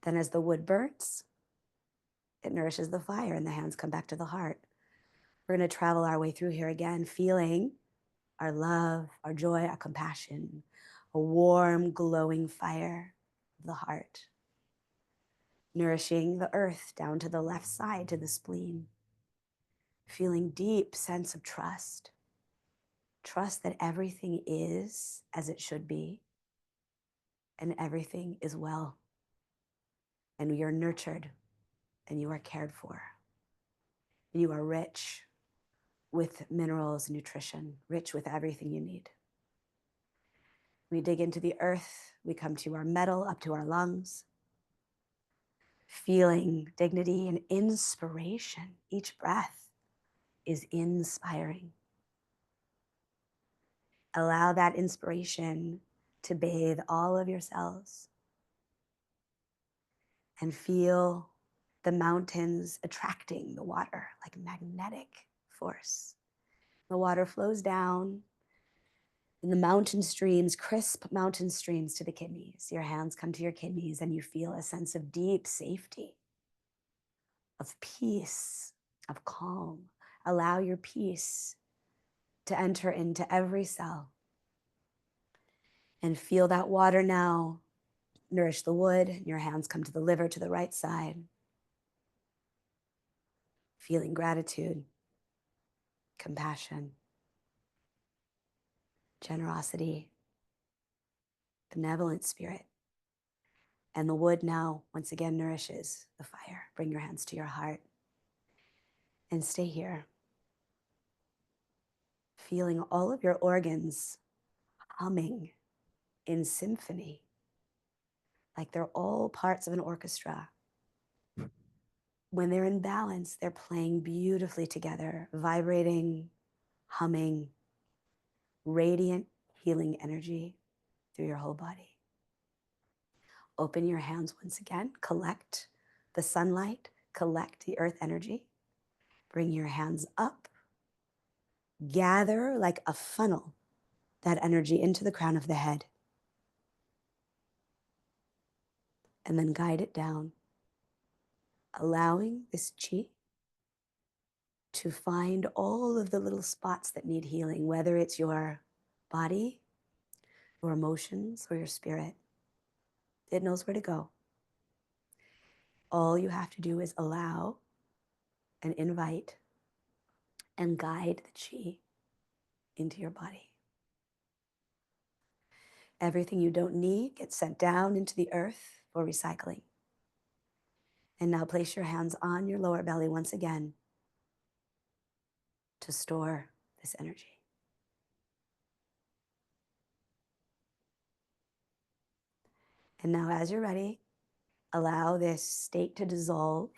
Then as the wood burns, it nourishes the fire and the hands come back to the heart. We're going to travel our way through here again, feeling our love, our joy, our compassion, a warm, glowing fire of the heart, nourishing the earth down to the left side, to the spleen, feeling deep sense of trust. Trust that everything is as it should be, and everything is well, and you are nurtured, and you are cared for, and you are rich with minerals and nutrition, rich with everything you need. We dig into the earth, we come to our metal, up to our lungs, feeling dignity and inspiration. Each breath is inspiring. Allow that inspiration to bathe all of your cells and feel the mountains attracting the water like magnetic force. The water flows down in the mountain streams, crisp mountain streams to the kidneys. Your hands come to your kidneys and you feel a sense of deep safety, of peace, of calm. Allow your peace to enter into every cell and feel that water now nourish the wood. Your hands come to the liver, to the right side. Feeling gratitude, compassion, generosity, benevolent spirit. And the wood now, once again, nourishes the fire. Bring your hands to your heart and stay here, feeling all of your organs humming in symphony, like they're all parts of an orchestra. When they're in balance, they're playing beautifully together, vibrating, humming, radiant healing energy through your whole body. Open your hands once again, collect the sunlight, collect the earth energy. Bring your hands up, gather like a funnel that energy into the crown of the head, and then guide it down, allowing this chi to find all of the little spots that need healing, whether it's your body, your emotions, or your spirit. It knows where to go. All you have to do is allow and invite and guide the chi into your body. Everything you don't need gets sent down into the earth for recycling. And now place your hands on your lower belly once again to store this energy. And now, as you're ready, allow this state to dissolve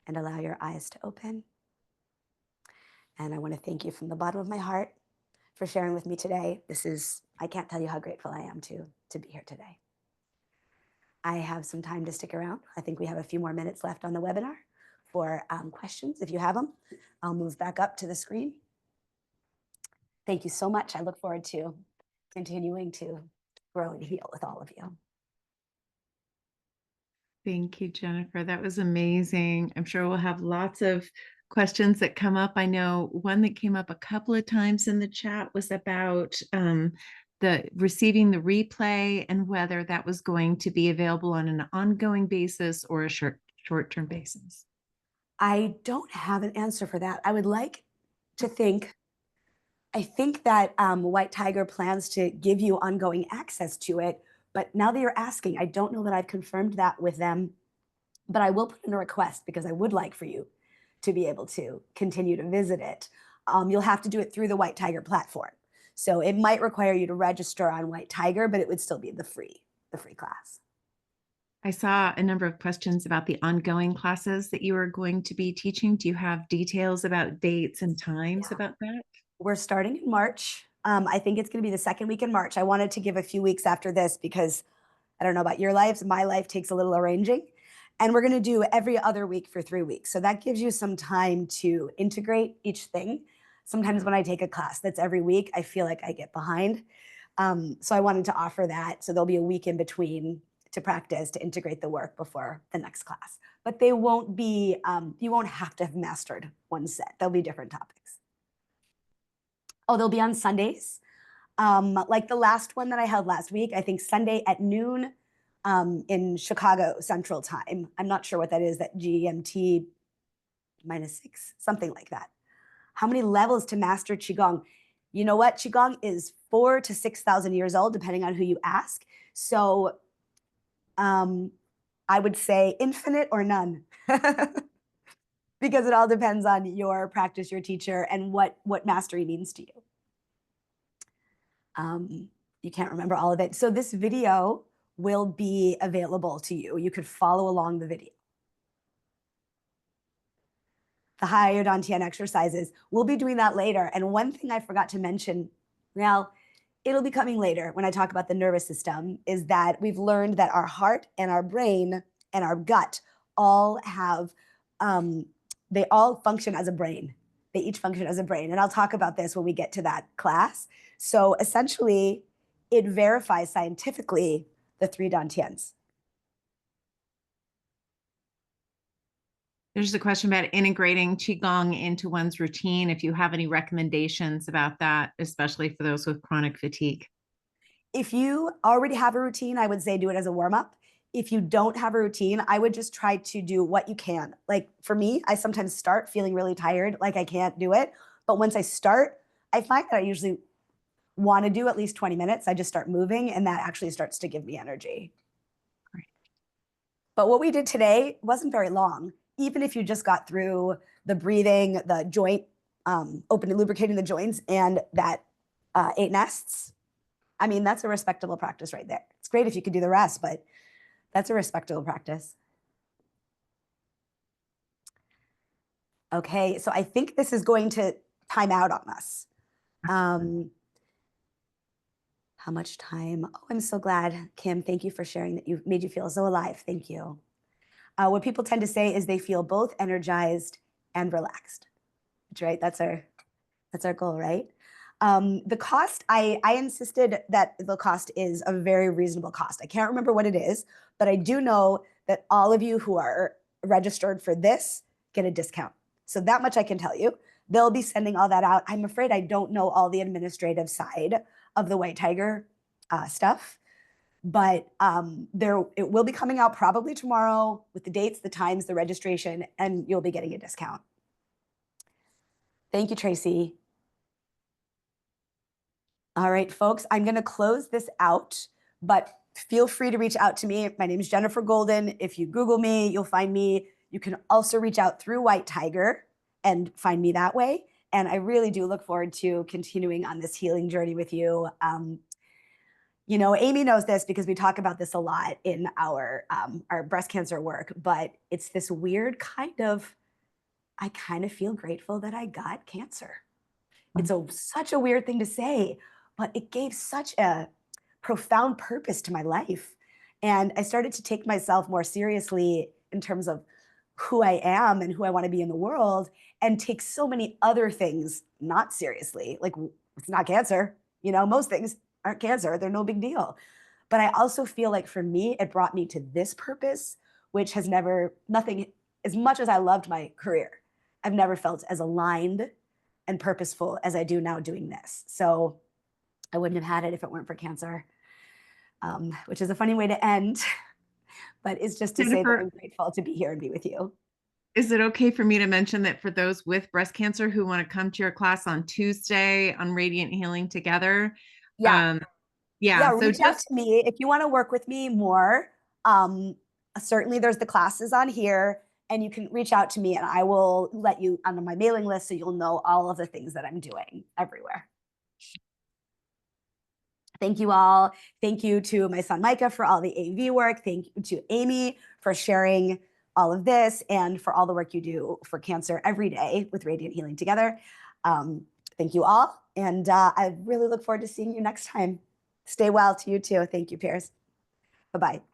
and allow your eyes to open. And I want to thank you from the bottom of my heart for sharing with me today. I can't tell you how grateful I am to be here today. I have some time to stick around. I think we have a few more minutes left on the webinar for questions. If you have them, I'll move back up to the screen. Thank you so much. I look forward to continuing to grow and heal with all of you. Thank you, Jennifer. That was amazing. I'm sure we'll have lots of questions that come up. I know one that came up a couple of times in the chat was about the receiving the replay and whether that was going to be available on an ongoing basis or a short-term basis. I don't have an answer for that. I would like to think, I think that White Tiger plans to give you ongoing access to it, but now that you're asking, I don't know that I've confirmed that with them, but I will put in a request because I would like for you to be able to continue to visit it. You'll have to do it through the White Tiger platform. So it might require you to register on White Tiger, but it would still be the free class. I saw a number of questions about the ongoing classes that you are going to be teaching. Do you have details about dates and times about that? We're starting in March. I think it's going to be the second week in March. I wanted to give a few weeks after this because I don't know about your lives. My life takes a little arranging. And we're going to do every other week for 3 weeks. So that gives you some time to integrate each thing. Sometimes when I take a class that's every week, I feel like I get behind. So I wanted to offer that. So there'll be a week in between to practice, to integrate the work before the next class. But they won't be, you won't have to have mastered one set. There'll be different topics. Oh, they'll be on Sundays. Like the last one that I held last week, I think Sunday at noon in Chicago Central Time. I'm not sure what that is, that GMT -6, something like that. How many levels to master Qigong? You know what? Qigong is 4,000 to 6,000 years old, depending on who you ask. So I would say infinite or none. Because it all depends on your practice, your teacher, and what mastery means to you. You can't remember all of it. So this video will be available to you. You could follow along the video. The higher Dantian exercises, we'll be doing that later. And one thing I forgot to mention, well, it'll be coming later when I talk about the nervous system, is that we've learned that our heart and our brain and our gut all have, they all function as a brain. They each function as a brain. And I'll talk about this when we get to that class. So essentially, it verifies scientifically the 3 Dantians. There's a question about integrating Qigong into one's routine. If you have any recommendations about that, especially for those with chronic fatigue. If you already have a routine, I would say do it as a warm-up. If you don't have a routine, I would just try to do what you can. Like for me, I sometimes start feeling really tired, like I can't do it. But once I start, I find that I usually want to do at least 20 minutes. I just start moving and that actually starts to give me energy. But what we did today wasn't very long. Even if you just got through the breathing, the joint, open and lubricating the joints, and that 8 nests, I mean, that's a respectable practice right there. It's great if you could do the rest, but that's a respectable practice. Okay, so I think this is going to time out on us. How much time? Oh, I'm so glad, Kim. Thank you for sharing that. You've made you feel so alive. Thank you. What people tend to say is they feel both energized and relaxed. Right? That's our goal, right? The cost, I insisted that the cost is a very reasonable cost. I can't remember what it is, but I do know that all of you who are registered for this get a discount. So that much I can tell you. They'll be sending all that out. I'm afraid I don't know all the administrative side of the White Tiger stuff, but it will be coming out probably tomorrow with the dates, the times, the registration, and you'll be getting a discount. Thank you, Tracy. All right, folks, I'm going to close this out, but feel free to reach out to me. My name is Jennifer Golden. If you Google me, you'll find me. You can also reach out through White Tiger and find me that way. And I really do look forward to continuing on this healing journey with you. You know, Amy knows this because we talk about this a lot in our breast cancer work, but it's this weird kind of, I kind of feel grateful that I got cancer. It's such a weird thing to say, but it gave such a profound purpose to my life. And I started to take myself more seriously in terms of who I am and who I want to be in the world, and take so many other things not seriously. Like, it's not cancer. You know, most things aren't cancer. They're no big deal. But I also feel like for me, it brought me to this purpose, which has nothing, as much as I loved my career, I've never felt as aligned and purposeful as I do now doing this. So I wouldn't have had it if it weren't for cancer, which is a funny way to end, but it's just to say that I'm grateful to be here and be with you. Is it okay for me to mention that for those with breast cancer who want to come to your class on Tuesday on Radiant Healing Together? Yeah. Yeah. So Reach out to me if you want to work with me more. Certainly there's the classes on here, and you can reach out to me and I will let you on my mailing list so you'll know all of the things that I'm doing everywhere. Thank you all. Thank you to my son Micah for all the AV work. Thank you to Amy for sharing all of this and for all the work you do for cancer every day with Radiant Healing Together. Thank you all. And I really look forward to seeing you next time. Stay well to you too. Thank you, Piers. Bye-bye.